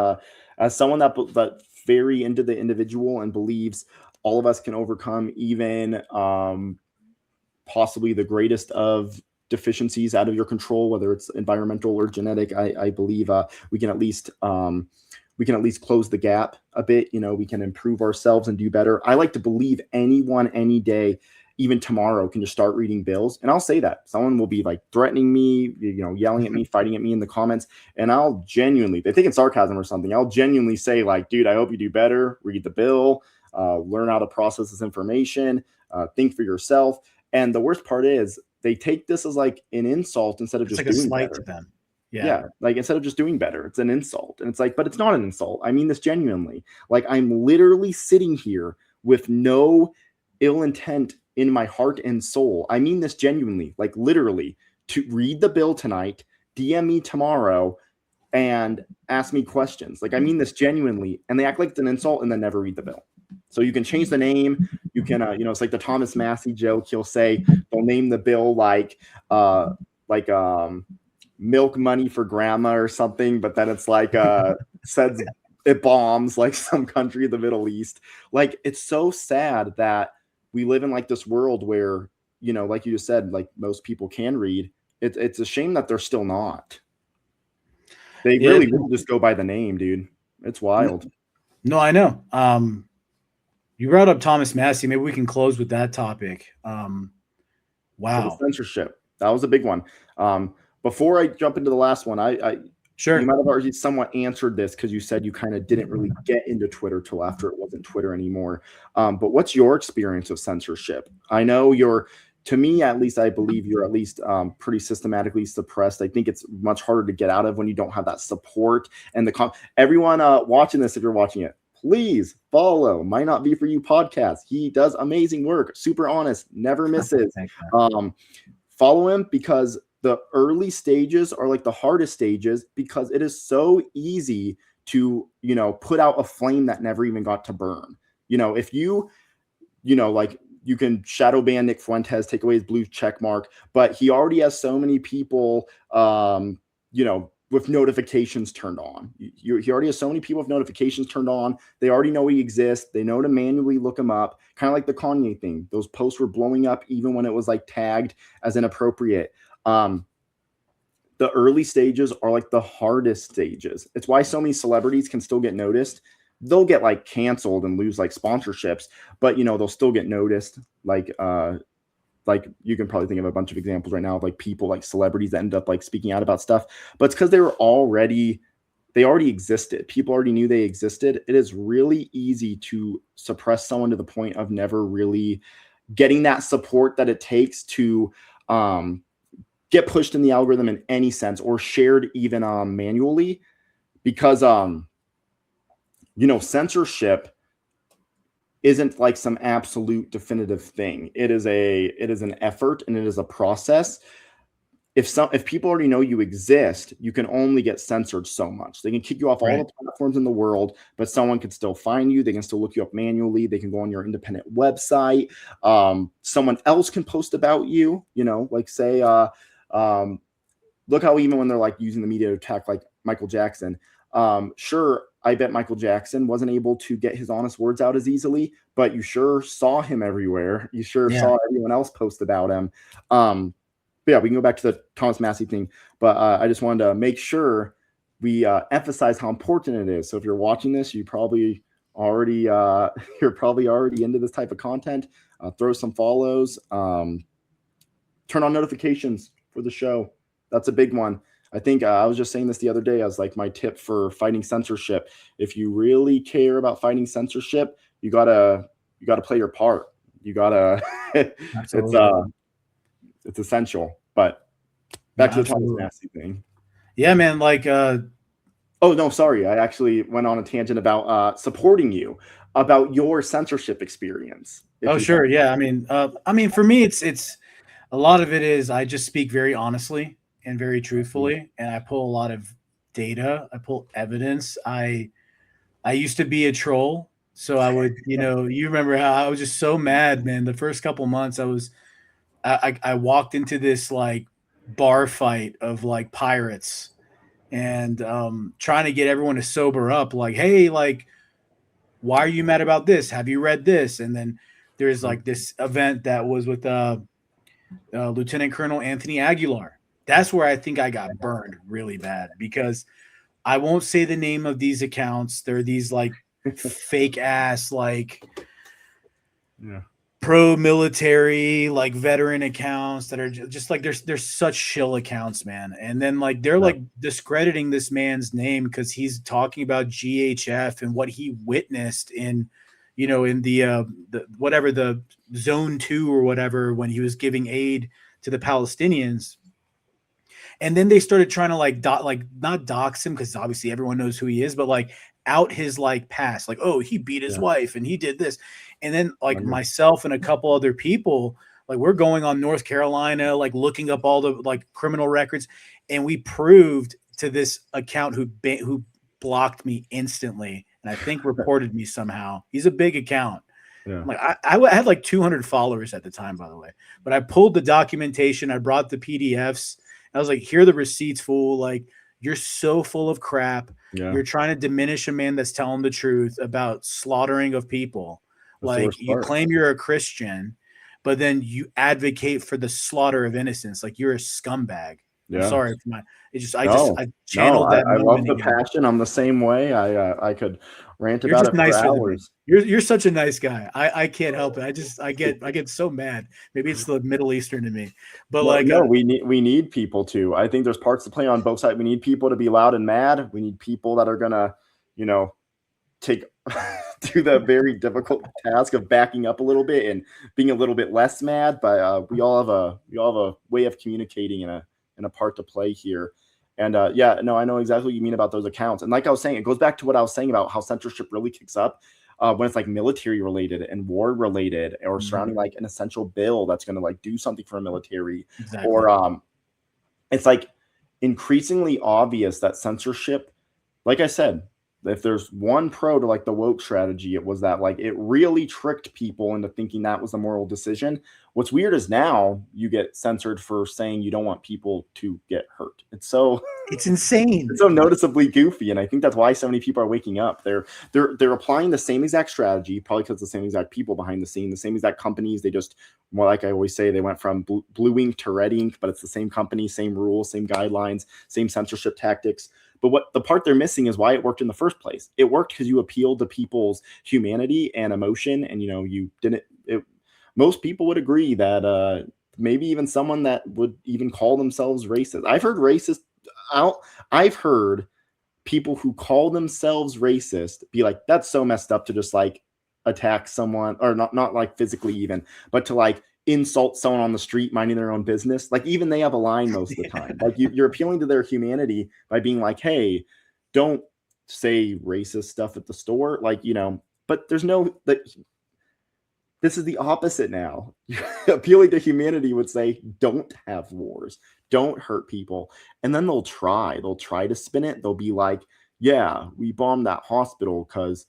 as someone that very into the individual and believes all of us can overcome even possibly the greatest of deficiencies out of your control, whether it's environmental or genetic, I believe we can at least close the gap a bit. We can improve ourselves and do better. I like to believe anyone, any day, even tomorrow, can just start reading bills. And I'll say that someone will be like threatening me, yelling at me, fighting at me in the comments. And I'll genuinely, they think it's sarcasm or something. I'll genuinely say like, dude, I hope you do better. Read the bill, learn how to process this information, think for yourself. And the worst part is they take this as like an insult instead of just like doing a slight better to them. Yeah, like instead of just doing better, it's an insult. And it's like, but it's not an insult. I mean this genuinely. Like, I'm literally sitting here with no ill intent in my heart and soul. I mean this genuinely, like literally, to read the bill tonight, DM me tomorrow, and ask me questions. Like, I mean this genuinely. And they act like it's an insult and then never read the bill. So you can change the name. You can, it's like the Thomas Massey joke. He'll say, they'll name the bill like milk money for grandma or something, but then it's like says it bombs like some country in the Middle East. Like, it's so sad that we live in like this world where, like you just said, like most people can read. It's a shame that they're still not. They really will just go by the name, dude. It's wild. No, I know. You brought up Thomas Massey. Maybe we can close with that topic. Wow. So the censorship, that was a big one. Before I jump into the last one, sure. You might have already somewhat answered this because you said you kind of didn't really get into Twitter till after it wasn't Twitter anymore. But what's your experience of censorship? I know to me at least, I believe you're at least pretty systematically suppressed. I think it's much harder to get out of when you don't have that support. And everyone watching this, if you're watching it, please follow Might Not Be For You podcast. He does amazing work, super honest, never misses. Follow him because the early stages are like the hardest stages because it is so easy to, put out a flame that never even got to burn. If you can shadow ban Nick Fuentes, take away his blue check mark, but he already has so many people, with notifications turned on. He already has so many people with notifications turned on. They already know he exists. They know to manually look him up. Kind of like the Kanye thing. Those posts were blowing up even when it was like tagged as inappropriate. The early stages are like the hardest stages. It's why so many celebrities can still get noticed. They'll get like canceled and lose like sponsorships, but they'll still get noticed. Like you can probably think of a bunch of examples right now of like people, like celebrities that end up like speaking out about stuff, but it's because they already existed. People already knew they existed. It is really easy to suppress someone to the point of never really getting that support that it takes to get pushed in the algorithm in any sense or shared even manually, because censorship isn't like some absolute definitive thing. It is an effort and it is a process. If people already know you exist, you can only get censored so much. They can kick you off all the platforms in the world, but someone can still find you. They can still look you up manually. They can go on your independent website. Someone else can post about you, like say, look how even when they're like using the media to attack like Michael Jackson, sure, I bet Michael Jackson wasn't able to get his honest words out as easily, but you sure saw him everywhere. You sure saw everyone else post about him. But yeah, we can go back to the Thomas Massey thing, but I just wanted to make sure we emphasize how important it is. So if you're watching this, you probably already you're probably already into this type of content. Throw some follows, turn on notifications for the show. That's a big one. I think I was just saying this the other day as like my tip for fighting censorship. If you really care about fighting censorship, you gotta play your part. You gotta it's essential. But back to the Thomas Massey thing. Yeah, man. Like oh no, sorry. I actually went on a tangent about supporting you, about your censorship experience. Oh sure, yeah. I mean, for me, it's a lot of it is I just speak very honestly and very truthfully, and I pull a lot of data. I pull evidence. I used to be a troll, so I would, you remember how I was just so mad, man. The first couple months, I walked into this like bar fight of like pirates, and trying to get everyone to sober up. Like, hey, like, why are you mad about this? Have you read this? And then there's like this event that was with Lieutenant Colonel Anthony Aguilar. That's where I think I got burned really bad, because I won't say the name of these accounts. They're these like fake ass, like pro-military, like veteran accounts that are just like, they're such shill accounts, man. And then like they're like discrediting this man's name because he's talking about GHF and what he witnessed in, in the whatever, the zone 2 or whatever, when he was giving aid to the Palestinians. And then they started trying to like not dox him, because obviously everyone knows who he is, but like out his like past, like, oh, he beat his wife and he did this. And then like myself and a couple other people, like, we're going on North Carolina, like looking up all the like criminal records, and we proved to this account who blocked me instantly, and I think reported me somehow. He's a big account. Yeah. Like I had like 200 followers at the time, by the way, but I pulled the documentation, I brought the PDFs. I was like, here are the receipts, fool. Like, you're so full of crap. Yeah. You're trying to diminish a man that's telling the truth about slaughtering of people. That's like, you claim you're a Christian, but then you advocate for the slaughter of innocents. Like, you're a scumbag. Yeah. I'm sorry for my. I channeled that. I love the passion. I'm the same way. I could rant about it for hours. You're such a nice guy. I can't help it. I get so mad. Maybe it's the Middle Eastern in me, but we need people to. I think there's parts to play on both sides. We need people to be loud and mad. We need people that are gonna, take do the very difficult task of backing up a little bit and being a little bit less mad. But we all have a way of communicating and a part to play here. And I know exactly what you mean about those accounts. And like I was saying, it goes back to what I was saying about how censorship really kicks up when it's like military related and war related, or surrounding like an essential bill that's going to like do something for a military. Exactly. Or it's like increasingly obvious that censorship, like I said, if there's one pro to like the woke strategy, it was that like it really tricked people into thinking that was a moral decision. What's weird is now you get censored for saying you don't want people to get hurt. It's insane. It's so noticeably goofy, and I think that's why so many people are waking up. They're applying the same exact strategy, probably because the same exact people behind the scene, the same exact companies. They just, more like I always say, they went from blue ink to red ink, but it's the same company, same rules, same guidelines, same censorship tactics. But what the part they're missing is why it worked in the first place. It worked because you appealed to people's humanity and emotion, and you didn't. Most people would agree that maybe even someone that would even call themselves racist. I've heard people who call themselves racist be like, "That's so messed up to just like attack someone, or not like physically even, but to like insult someone on the street minding their own business." Like, even they have a line most of the time. Like, you're appealing to their humanity by being like, hey, don't say racist stuff at the store. Like, but there's no, this is the opposite now. Appealing to humanity would say, don't have wars, don't hurt people. And then they'll try to spin it. They'll be like, yeah, we bombed that hospital because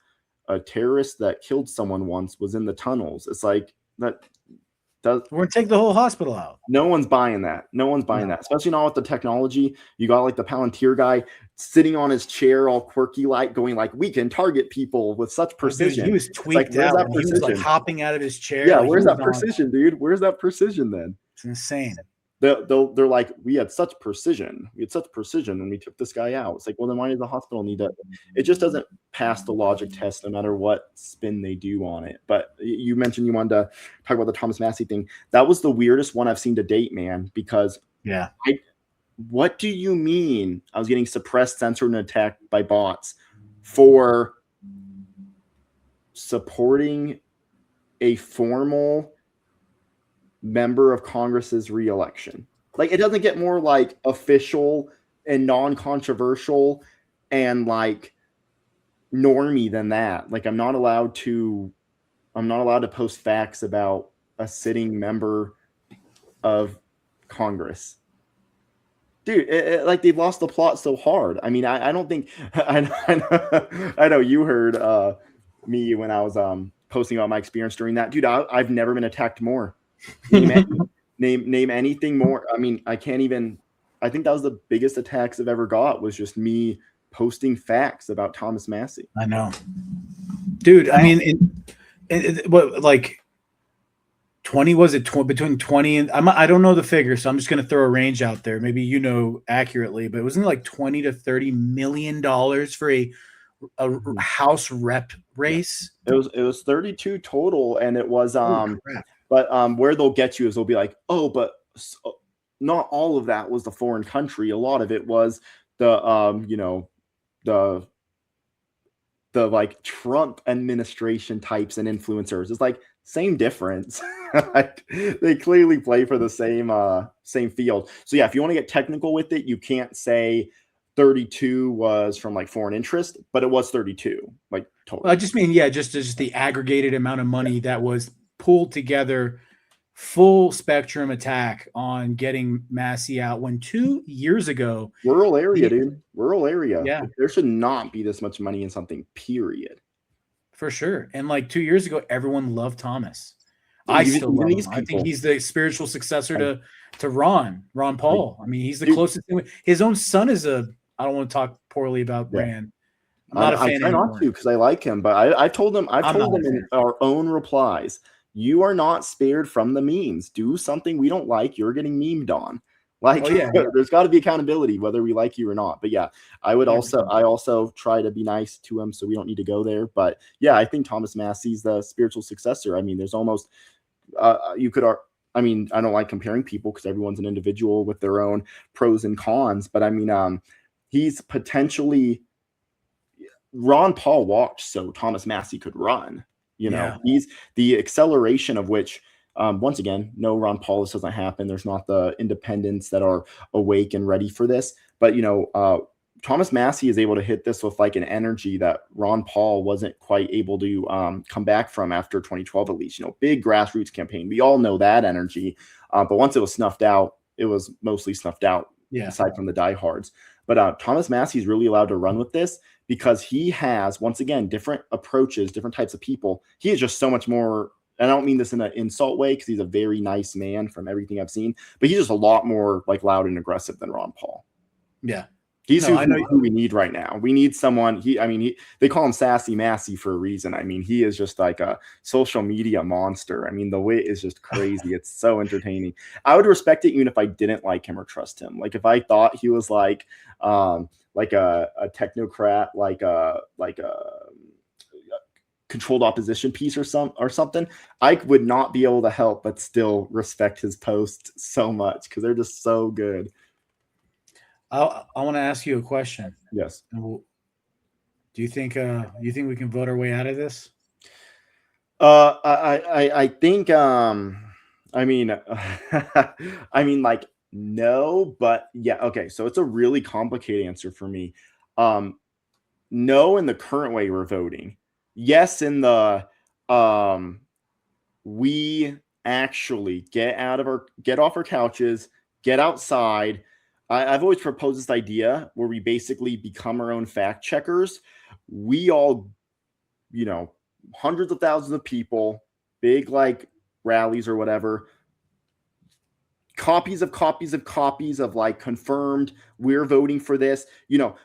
a terrorist that killed someone once was in the tunnels. It's like that. We're gonna take the whole hospital out. No one's buying that. No one's buying that, especially not with the technology. You got like the Palantir guy sitting on his chair, all quirky, like going like, "We can target people with such precision." Dude, he was tweaked out. He was like hopping out of his chair. Yeah, like, where's that precision, dude? Where's that precision then? It's insane. They're like, we had such precision. We had such precision when we took this guy out. It's like, well, then why does the hospital need that? It just doesn't pass the logic test, no matter what spin they do on it. But you mentioned you wanted to talk about the Thomas Massie thing. That was the weirdest one I've seen to date, man, because what do you mean I was getting suppressed, censored, and attacked by bots for supporting a formal member of Congress's reelection? Like, it doesn't get more like official and non-controversial and like normie than that. Like, I'm not allowed to post facts about a sitting member of Congress. Dude, like, they've lost the plot so hard. I mean, I don't think I know you heard me when I was posting about my experience during that. Dude, I've never been attacked more. Name anything more. I mean, I can't even. I think that was the biggest attacks I've ever got, was just me posting facts about Thomas Massie. I know, dude. I mean, what, like 20, was it between 20 and I don't know the figure, so I'm just gonna throw a range out there. Maybe you know accurately, but it wasn't like $20 to $30 million for a House rep race. Yeah. It was 32 total, and it was but where they'll get you is they'll be like, oh, but not all of that was the foreign country. A lot of it was the the like Trump administration types and influencers. It's like, same difference. Like, they clearly play for the same field. So yeah, if you want to get technical with it, you can't say 32 was from like foreign interest, but it was 32, like, totally. I just mean, yeah, just the aggregated amount of money that was pulled together, full spectrum attack on getting Massie out, when 2 years ago, rural area, dude, rural area. Yeah, there should not be this much money in something, period. For sure. And like 2 years ago, everyone loved Thomas. I still love him. I think he's the spiritual successor to Ron Paul. I mean, he's the closest thing. His own son is I don't want to talk poorly about Rand. I'm not a fan. I try not to, because I like him, but I told him in our own replies, you are not spared from the memes. Do something we don't like, you're getting memed on. Like, there's got to be accountability, whether we like you or not. But yeah, I also try to be nice to him, so we don't need to go there. But yeah, I think Thomas Massie's the spiritual successor. I mean, there's almost you could. I mean, I don't like comparing people because everyone's an individual with their own pros and cons. But I mean, he's potentially. Ron Paul walked so Thomas Massie could run. You know, he's the acceleration of which. Once again, no, Ron Paul, this doesn't happen. There's not the independents that are awake and ready for this. But, Thomas Massie is able to hit this with like an energy that Ron Paul wasn't quite able to come back from after 2012, at least. Big grassroots campaign. We all know that energy. But once it was snuffed out, it was mostly snuffed out, aside from the diehards. But Thomas Massie is really allowed to run with this because he has, once again, different approaches, different types of people. He is just so much more. And I don't mean this in an insult way, because he's a very nice man from everything I've seen, but he's just a lot more like loud and aggressive than Ron Paul. Yeah. He's who we need right now. We need someone. They call him Sassy Massie for a reason. I mean, he is just like a social media monster. I mean, the wit is just crazy. It's so entertaining. I would respect it even if I didn't like him or trust him. Like, if I thought he was like a technocrat, like a controlled opposition piece or something, I would not be able to help but still respect his posts so much, because they're just so good. I want to ask you a question. Yes. Do you think we can vote our way out of this? I think like, no, but yeah, okay. So it's a really complicated answer for me. No, in the current way we're voting. Yes, in the we actually get off our couches, get outside. I've always proposed this idea where we basically become our own fact checkers. We all, hundreds of thousands of people, big like rallies or whatever, copies of like confirmed, we're voting for this.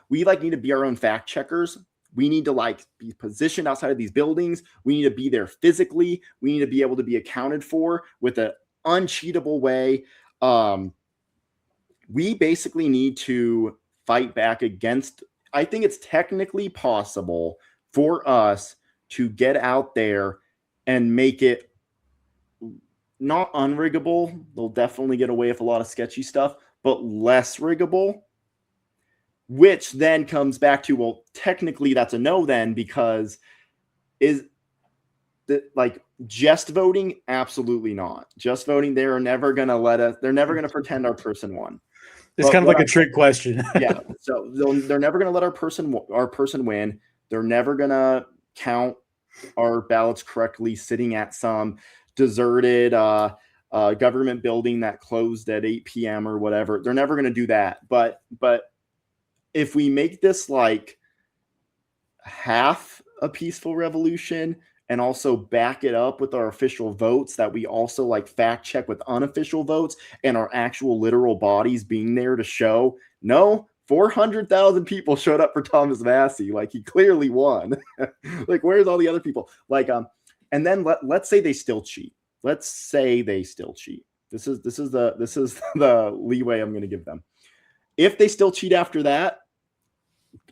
We like need to be our own fact checkers. We need to like be positioned outside of these buildings. We need to be there physically. We need to be able to be accounted for with an uncheatable way. We basically need to fight back against, I think it's technically possible for us to get out there and make it not unriggable. They'll definitely get away with a lot of sketchy stuff, but less riggable, which then comes back to, well, technically that's a no then, because is that like just voting? Absolutely not. Just voting, they're never going to pretend our person won. It's kind of like a trick question. Yeah. So they're never going to let our person win. They're never going to count our ballots correctly sitting at some deserted government building that closed at 8 p.m. or whatever. They're never going to do that. But if we make this like half a peaceful revolution and also back it up with our official votes, that we also like fact check with unofficial votes and our actual literal bodies being there to show, no, 400,000 people showed up for Thomas Massie. Like, he clearly won. Like, where's all the other people? Like, and then let's say they still cheat. Let's say they still cheat. This is the leeway I'm going to give them. If they still cheat after that,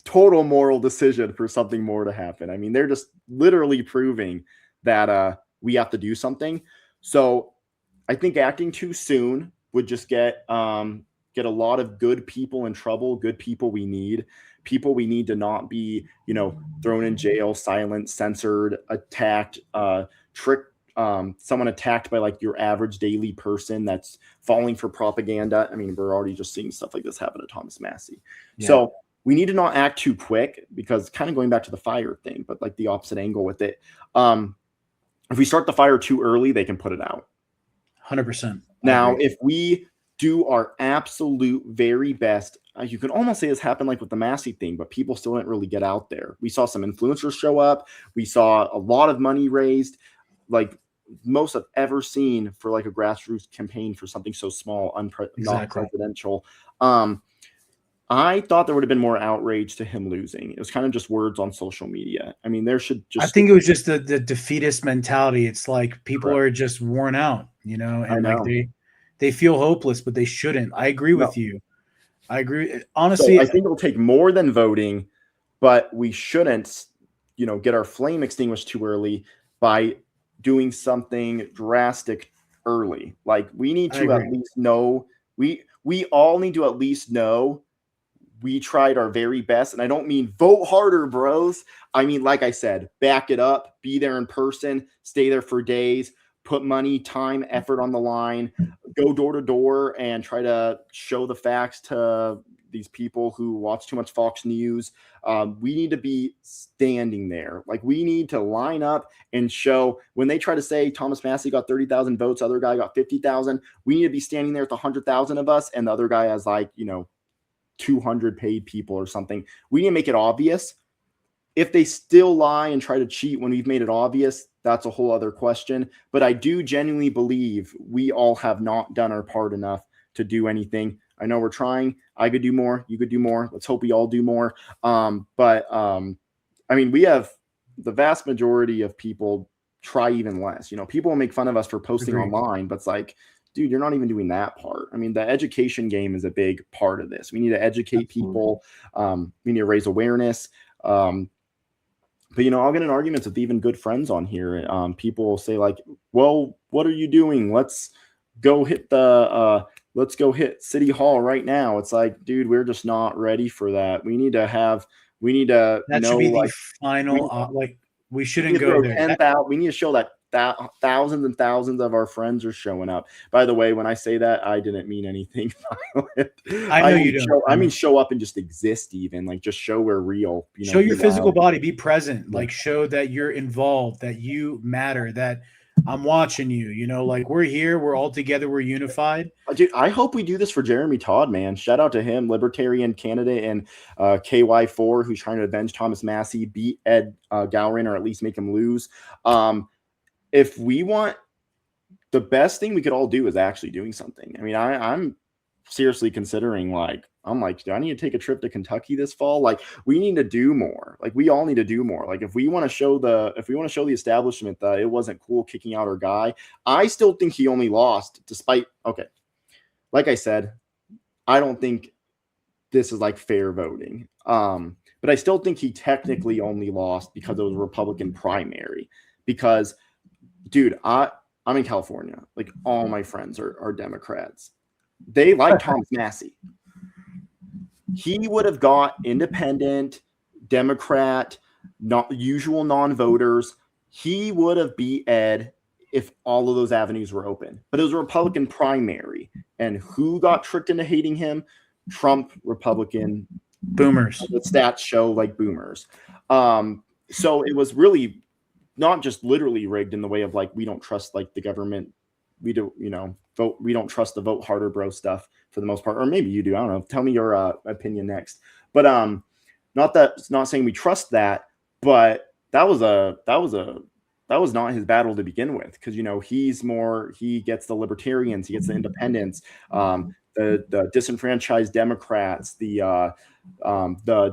total moral decision for something more to happen. I mean, they're just literally proving that we have to do something. So I think acting too soon would just get a lot of good people in trouble, good people we need to not be, thrown in jail, silenced, censored, attacked, tricked, someone attacked by like your average daily person that's falling for propaganda. I mean, we're already just seeing stuff like this happen to Thomas Massie. Yeah. So we need to not act too quick, because kind of going back to the fire thing, but like the opposite angle with it. If we start the fire too early, they can put it out. 100%. Now, if we do our absolute very best, you can almost say this happened like with the Massie thing, but people still didn't really get out there. We saw some influencers show up. We saw a lot of money raised, like most I've ever seen for like a grassroots campaign for something so small, not presidential. I thought there would have been more outrage to him losing. It was kind of just words on social media. I mean, there should just... I think it was just the defeatist mentality. It's like people are just worn out, and like they feel hopeless, but they shouldn't. I agree with you. I agree. Honestly, so I think it'll take more than voting, but we shouldn't, get our flame extinguished too early by doing something drastic early. Like, we need to at least know, we all need to at least know we tried our very best. And I don't mean vote harder, bros. I mean, like I said, back it up, be there in person, stay there for days, put money, time, effort on the line, go door to door and try to show the facts to these people who watch too much Fox News. We need to be standing there. Like, we need to line up and show, when they try to say Thomas Massie got 30,000 votes, other guy got 50,000, we need to be standing there with 100,000 of us, and the other guy has like, 200 paid people or something. We need to make it obvious. If they still lie and try to cheat when we've made it obvious, that's a whole other question. But I do genuinely believe we all have not done our part enough to do anything. I know we're trying. I could do more. You could do more. Let's hope we all do more. But I mean, we have the vast majority of people try even less. People will make fun of us for posting online, but it's like, dude, you're not even doing that part. I mean, the education game is a big part of this. We need to educate people. We need to raise awareness. But, I'll get in arguments with even good friends on here. People will say like, well, what are you doing? Let's go hit City Hall right now. It's like, dude, we're just not ready for that. We need to that should be the final, we shouldn't go there. We need to show that thousands and thousands of our friends are showing up. By the way, when I say that, I didn't mean anything violent. I know you don't. I mean, show up and just exist, even like just show we're real. Show your physical body, be present, like show that you're involved, that you matter, that I'm watching you, like we're here, we're all together, we're unified. Dude, I hope we do this for Jeremy Todd, man. Shout out to him, libertarian candidate and KY4, who's trying to avenge Thomas Massie, beat Ed Gowron, or at least make him lose. If we want the best thing we could all do is actually doing something. I mean, I'm seriously considering, like, I'm like, do I need to take a trip to Kentucky this fall? Like, we need to do more. Like, we all need to do more. Like, if we want to show the establishment that it wasn't cool kicking out our guy, I still think he only lost despite, okay, like I said, I don't think this is like fair voting. But I still think he technically only lost because it was a Republican primary. Because, dude, I'm in California. Like, all my friends are Democrats. They like Thomas Massie. He would have got independent, Democrat, not usual non-voters. He would have beat Ed if all of those avenues were open. But it was a Republican primary. And who got tricked into hating him? Trump, Republican. Boomers. The stats show like boomers. So it was really not just literally rigged in the way of like, we don't trust like the government. We do, vote. We don't trust the vote harder, bro stuff for the most part. Or maybe you do. I don't know. Tell me your opinion next. But not saying we trust that, but that was not his battle to begin with. Because, he gets the libertarians, he gets the independents, the disenfranchised Democrats, the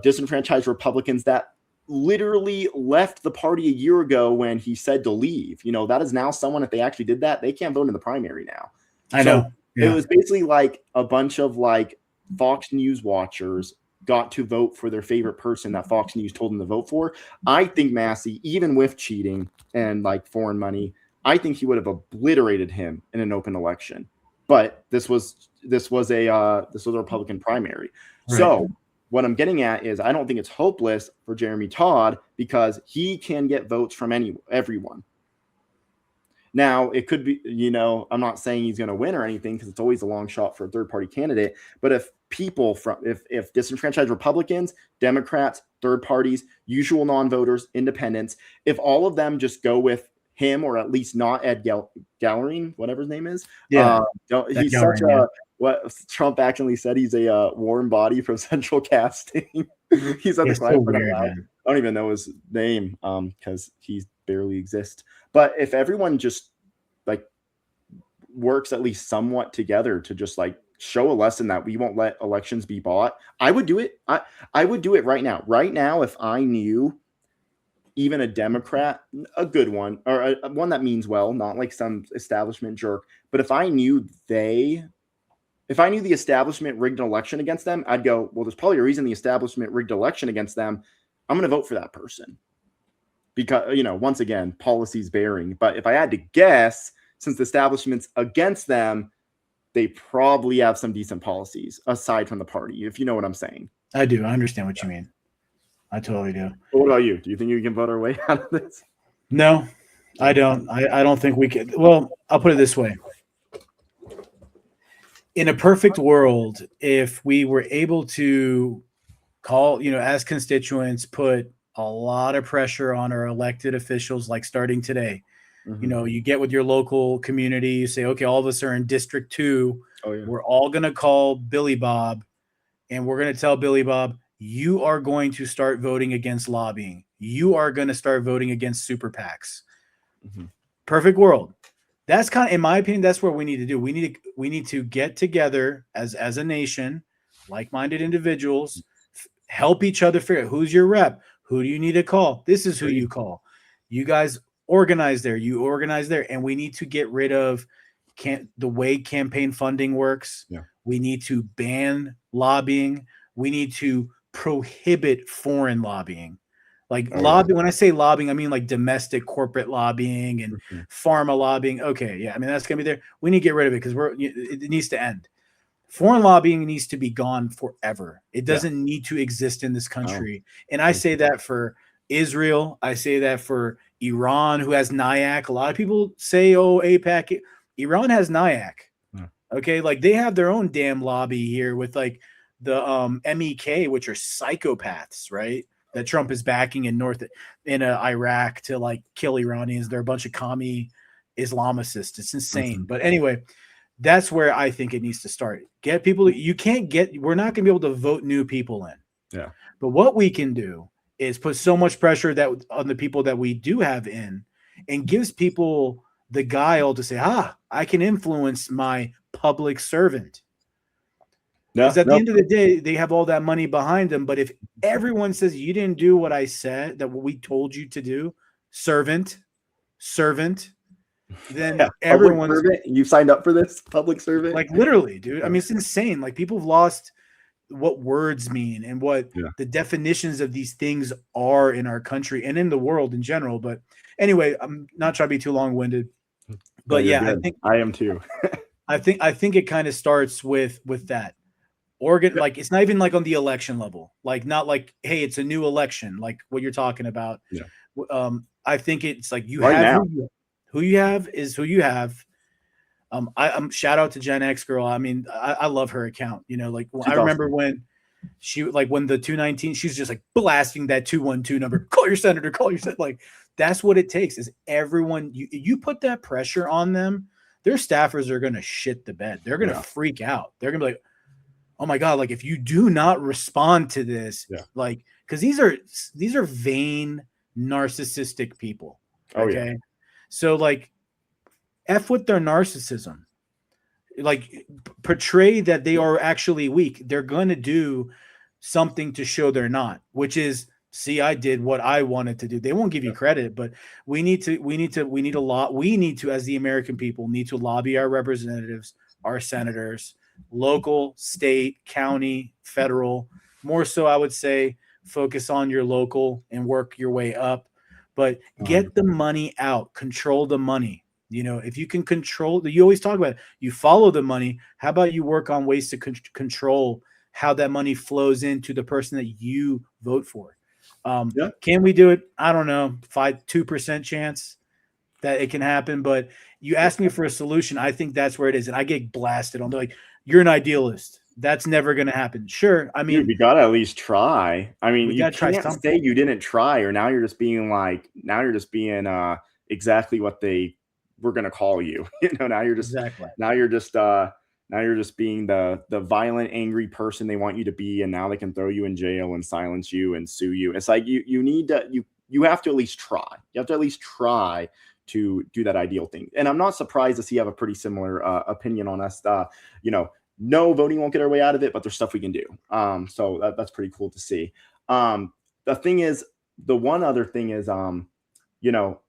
disenfranchised Republicans that literally left the party a year ago when he said to leave. That is now someone, if they actually did that, they can't vote in the primary now. I know. Yeah. It was basically like a bunch of like Fox News watchers got to vote for their favorite person that Fox News told them to vote for. I think Massie, even with cheating and like foreign money, I think he would have obliterated him in an open election. But this was a Republican primary. Right. So what I'm getting at is I don't think it's hopeless for Jeremy Todd because he can get votes from everyone. Now, it could be, I'm not saying he's going to win or anything because it's always a long shot for a third-party candidate. But if people if disenfranchised Republicans, Democrats, third parties, usual non-voters, independents, if all of them just go with him or at least not Ed Gallery, whatever his name is. Yeah, he's such a what Trump actually said. He's a warm body from Central Casting. He's at the client. I don't even know his name because he barely exists. But if everyone just like works at least somewhat together to just like show a lesson that we won't let elections be bought, I would do it. I would do it right now. Right now, if I knew even a Democrat, a good one, or one that means well, not like some establishment jerk, but if I knew the establishment rigged an election against them, I'd go, well, there's probably a reason the establishment rigged an election against them. I'm going to vote for that person. Because, once again, policies varying. But if I had to guess, since the establishment's against them, they probably have some decent policies aside from the party, if you know what I'm saying. I do. I understand what you mean. I totally do. But what about you? Do you think you can vote our way out of this? No, I don't. I don't think we could. Well, I'll put it this way. In a perfect world, if we were able to call, as constituents, put a lot of pressure on our elected officials, like starting today. Mm-hmm. You get with your local community, you say, okay, all of us are in District 2. Oh, yeah. We're all going to call Billy Bob, and we're going to tell Billy Bob, you are going to start voting against lobbying. You are going to start voting against super PACs. Mm-hmm. Perfect world. That's kind of, in my opinion, that's what we need to do. We need to get together as a nation, like-minded individuals, help each other figure out who's your rep. Who do you need to call? This is who you call. You guys organize there. You organize there. And we need to get rid of the way campaign funding works. Yeah. We need to ban lobbying. We need to prohibit foreign lobbying. Like lobbying, when I say lobbying, I mean like domestic corporate lobbying and pharma lobbying. Okay, yeah, I mean that's gonna be there. We need to get rid of it because it needs to end. Foreign lobbying needs to be gone forever. It doesn't need to exist in this country. And I say that for Israel. I say that for Iran, who has NIAC. A lot of people say, oh, AIPAC. Iran has NIAC. Yeah. Okay, like they have their own damn lobby here with like the MEK, which are psychopaths, right? That Trump is backing in Iraq to like kill Iranians. They're a bunch of commie Islamicists. It's insane. Mm-hmm. But anyway, that's where I think it needs to start. Get people. We're not going to be able to vote new people in. Yeah. But what we can do is put so much pressure on the people that we do have in, and gives people the guile to say, I can influence my public servant. Because at the end of the day, they have all that money behind them. But if everyone says you didn't do what I said, that what we told you to do, servant, then everyone's servant. You signed up for this public servant, like literally, dude. I mean, it's insane. Like people have lost what words mean and what the definitions of these things are in our country and in the world in general. But anyway, I'm not trying to be too long-winded. But yeah, good. I think I am too. I think it kind of starts with that. Like it's not even like on the election level, like not like, hey, it's a new election, like what you're talking about. I think it's like you right have who you have is who you have. I'm shout out to Gen X girl. I mean, I love her account. You know, like I remember when she when the 219, she's just like blasting that 212 number. Call your senator. Call your senator. Like that's what it takes. Is everyone you put that pressure on them, their staffers are gonna shit the bed. They're gonna freak out. They're gonna be like, oh my God, like if you do not respond to this, like, because these are vain, narcissistic people. Okay. So like F with their narcissism. Like portray that they are actually weak. They're gonna do something to show they're not, which is, see, I did what I wanted to do. They won't give you credit, but we need to, as the American people, need to lobby our representatives, our senators, local, state, county, federal. More so, I would say, focus on your local and work your way up. But get the money out, control the money. You know, if you can control, you always talk about it, you follow the money. How about you work on ways to control how that money flows into the person that you vote for? Can we do it? I don't know, 2% chance that it can happen. But you ask me for a solution, I think that's where it is. And I get blasted on. They're like, you're an idealist. That's never going to happen. Sure. I mean, we got to at least try. I mean, you can't say you didn't try, or now you're just being exactly what they were going to call you. You know, now you're just being the violent, angry person they want you to be. And now they can throw you in jail and silence you and sue you. It's like, you have to at least try. You have to at least try to do that ideal thing. And I'm not surprised to see you have a pretty similar opinion on us. You know, no, voting won't get our way out of it, but there's stuff we can do. So that's pretty cool to see. The one other thing is, you know,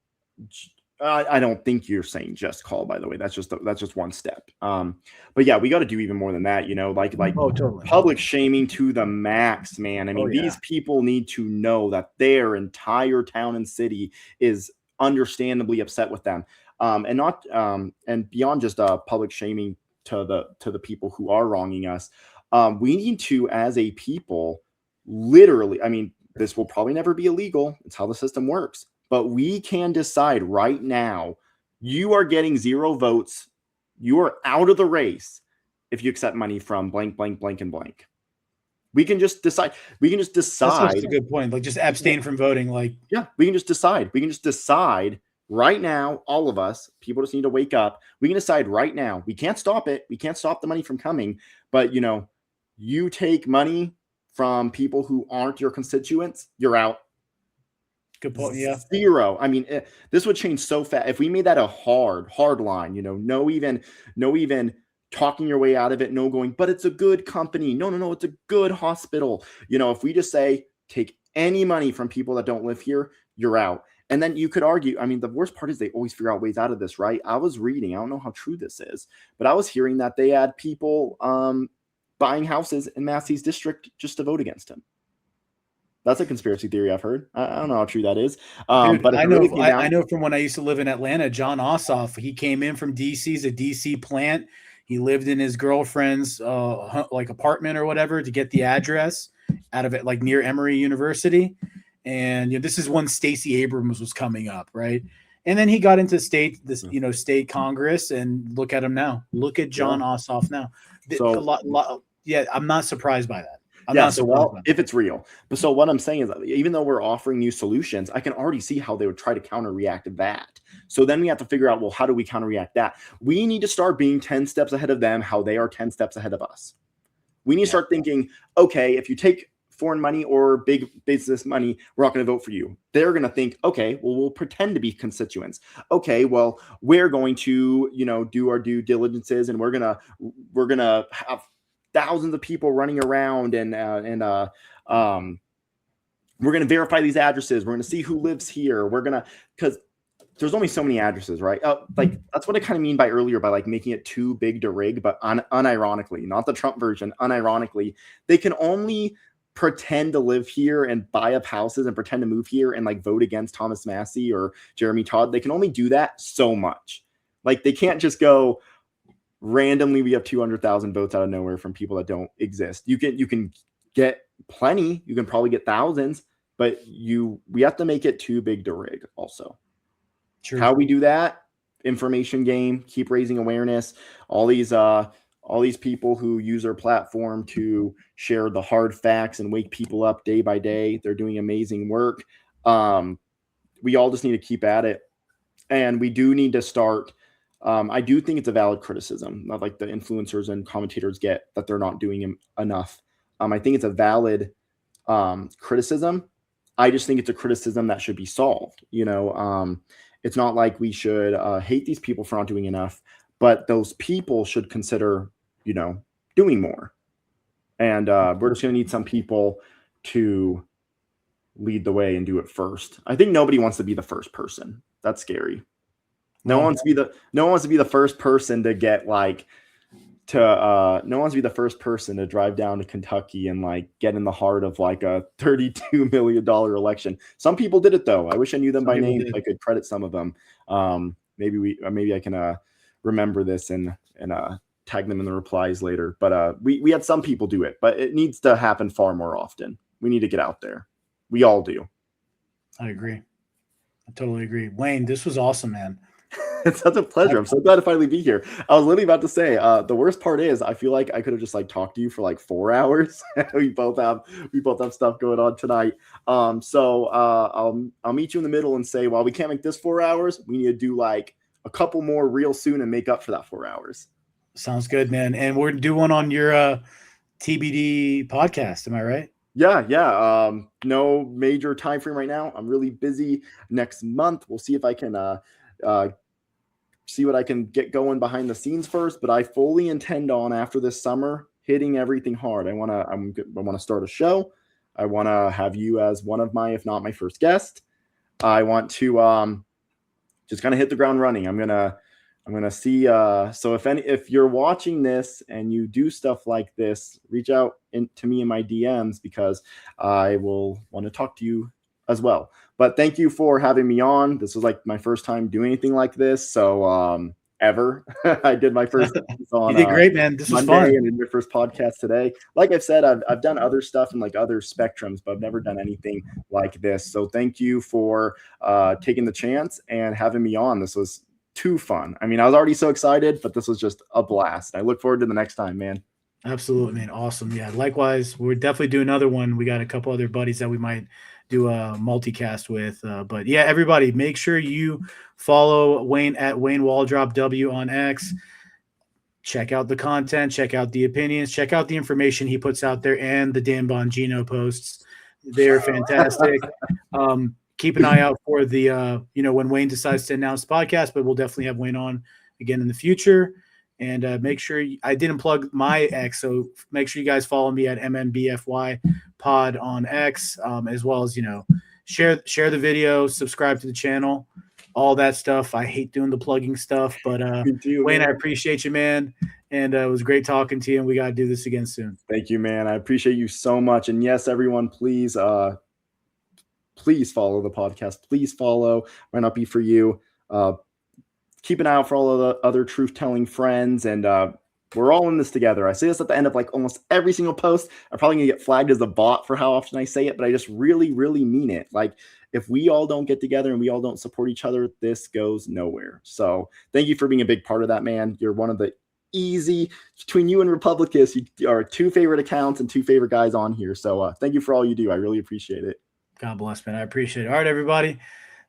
I don't think you're saying just call, by the way. That's just one step. But yeah, we got to do even more than that, you know, like totally. Public shaming to the max, man. I mean, these people need to know that their entire town and city is understandably upset with them. And not and beyond just public shaming to the people who are wronging us. We need to, as a people, literally, I mean, this will probably never be illegal. It's how the system works. But we can decide right now, you are getting 0 votes. You are out of the race if you accept money from blank, blank, blank, and blank. We can just decide. That's a good point. Like just abstain from voting. Like, yeah, we can just decide. We can just decide right now, all of us, people just need to wake up. We can decide right now. We can't stop it. We can't stop the money from coming. But, you know, you take money from people who aren't your constituents, you're out. Good point. Yeah. 0. I mean, this would change so fast if we made that a hard line. You know, no even talking your way out of it. No going, but it's a good company. No, it's a good hospital. You know, if we just say take any money from people that don't live here, you're out. And then you could argue. I mean, the worst part is they always figure out ways out of this, right? I was reading. I don't know how true this is, but I was hearing that they had people buying houses in Massey's district just to vote against him. That's a conspiracy theory I've heard. I don't know how true that is. Dude, but I know from when I used to live in Atlanta, John Ossoff, he came in from DC's a DC plant. He lived in his girlfriend's like apartment or whatever to get the address out of it, like near Emory University. And you know, this is when Stacey Abrams was coming up, right? And then he got into state Congress, and look at him now. Look at John Ossoff now. So, I'm not surprised by that. If it's real. But so what I'm saying is that even though we're offering new solutions, I can already see how they would try to counter-react to that. So then we have to figure out, well, how do we counter-react that? We need to start being 10 steps ahead of them, how they are 10 steps ahead of us. We need to start thinking, okay, if you take foreign money or big business money, we're not going to vote for you. They're going to think, okay, well, we'll pretend to be constituents. Okay, well, we're going to, do our due diligences, and we're going to have thousands of people running around and we're going to verify these addresses. We're going to see who lives here. Because there's only so many addresses, right? Like that's what I kind of mean by earlier by like making it too big to rig, but unironically, not the Trump version, unironically, they can only pretend to live here and buy up houses and pretend to move here and like vote against Thomas Massey or Jeremy Todd. They can only do that so much. Like they can't just go randomly, we have 200,000 votes out of nowhere from people that don't exist. You can get plenty, you can probably get thousands, but we have to make it too big to rig also. True. How we do that? Information game, keep raising awareness. All these people who use our platform to share the hard facts and wake people up day by day. They're doing amazing work. We all just need to keep at it. And we do need to start. I do think it's a valid criticism, not like the influencers and commentators get, that they're not doing enough. I think it's a valid criticism. I just think it's a criticism that should be solved. It's not like we should hate these people for not doing enough, but those people should consider, doing more. And we're just going to need some people to lead the way and do it first. I think nobody wants to be the first person. That's scary. No one wants to be the first person to get like no one wants to be the first person to drive down to Kentucky and like get in the heart of like a $32 million election. Some people did it though. I wish I knew them by name. I could credit some of them. Maybe I can remember this and tag them in the replies later. But we had some people do it, but it needs to happen far more often. We need to get out there. We all do. I agree. I totally agree. Wayne, this was awesome, man. It's such a pleasure. I'm so glad to finally be here. I was literally about to say, the worst part is I feel like I could have just like talked to you for like 4 hours. we both have stuff going on tonight. So I'll meet you in the middle and say, well, we can't make this 4 hours. We need to do like a couple more real soon and make up for that 4 hours. Sounds good, man. And we're doing one on your TBD podcast. Am I right? Yeah. No major time frame right now. I'm really busy next month. We'll see if I can see what I can get going behind the scenes first, but I fully intend on after this summer hitting everything hard. I want to start a show. I want to have you as one of my, if not my first guest. I want to just kind of hit the ground running. I'm gonna see. So if you're watching this and you do stuff like this, reach out to me in my DMs because I will want to talk to you as well. But thank you for having me on. This was like my first time doing anything like this. So ever. I did my first on you did great, man. This Monday was fun. And did your first podcast today. Like I've said, I've done other stuff in like other spectrums, but I've never done anything like this. So thank you for taking the chance and having me on. This was too fun. I mean, I was already so excited, but this was just a blast. I look forward to the next time, man. Absolutely, man. Awesome. Yeah, likewise. We'll definitely do another one. We got a couple other buddies that we might do a multicast with. But yeah, everybody, make sure you follow Wayne at Wayne Waldrop W on X. Check out the content, check out the opinions, check out the information he puts out there and the Dan Bongino posts. They're fantastic. Keep an eye out for the, when Wayne decides to announce the podcast, but we'll definitely have Wayne on again in the future. And make sure I didn't plug my X, so make sure you guys follow me at MNBFY pod on X, as well as, share the video, subscribe to the channel, all that stuff. I hate doing the plugging stuff, but Wayne, I appreciate you, man. And it was great talking to you, and we got to do this again soon. Thank you, man. I appreciate you so much. And yes, everyone, please follow the podcast. Please follow. Might not be for you. Keep an eye out for all of the other truth-telling friends, and we're all in this together. I say this at the end of like almost every single post. I'm probably gonna get flagged as a bot for how often I say it, but I just really, really mean it. Like, if we all don't get together and we all don't support each other, this goes nowhere. So thank you for being a big part of that, man. You're one of the between you and Republicus, you are 2 favorite accounts and 2 favorite guys on here. So thank you for all you do. I really appreciate it. God bless, man. I appreciate it. All right, everybody.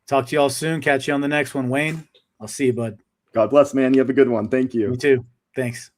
Talk to you all soon. Catch you on the next one. Wayne, I'll see you, bud. God bless, man. You have a good one. Thank you. You too. Thanks.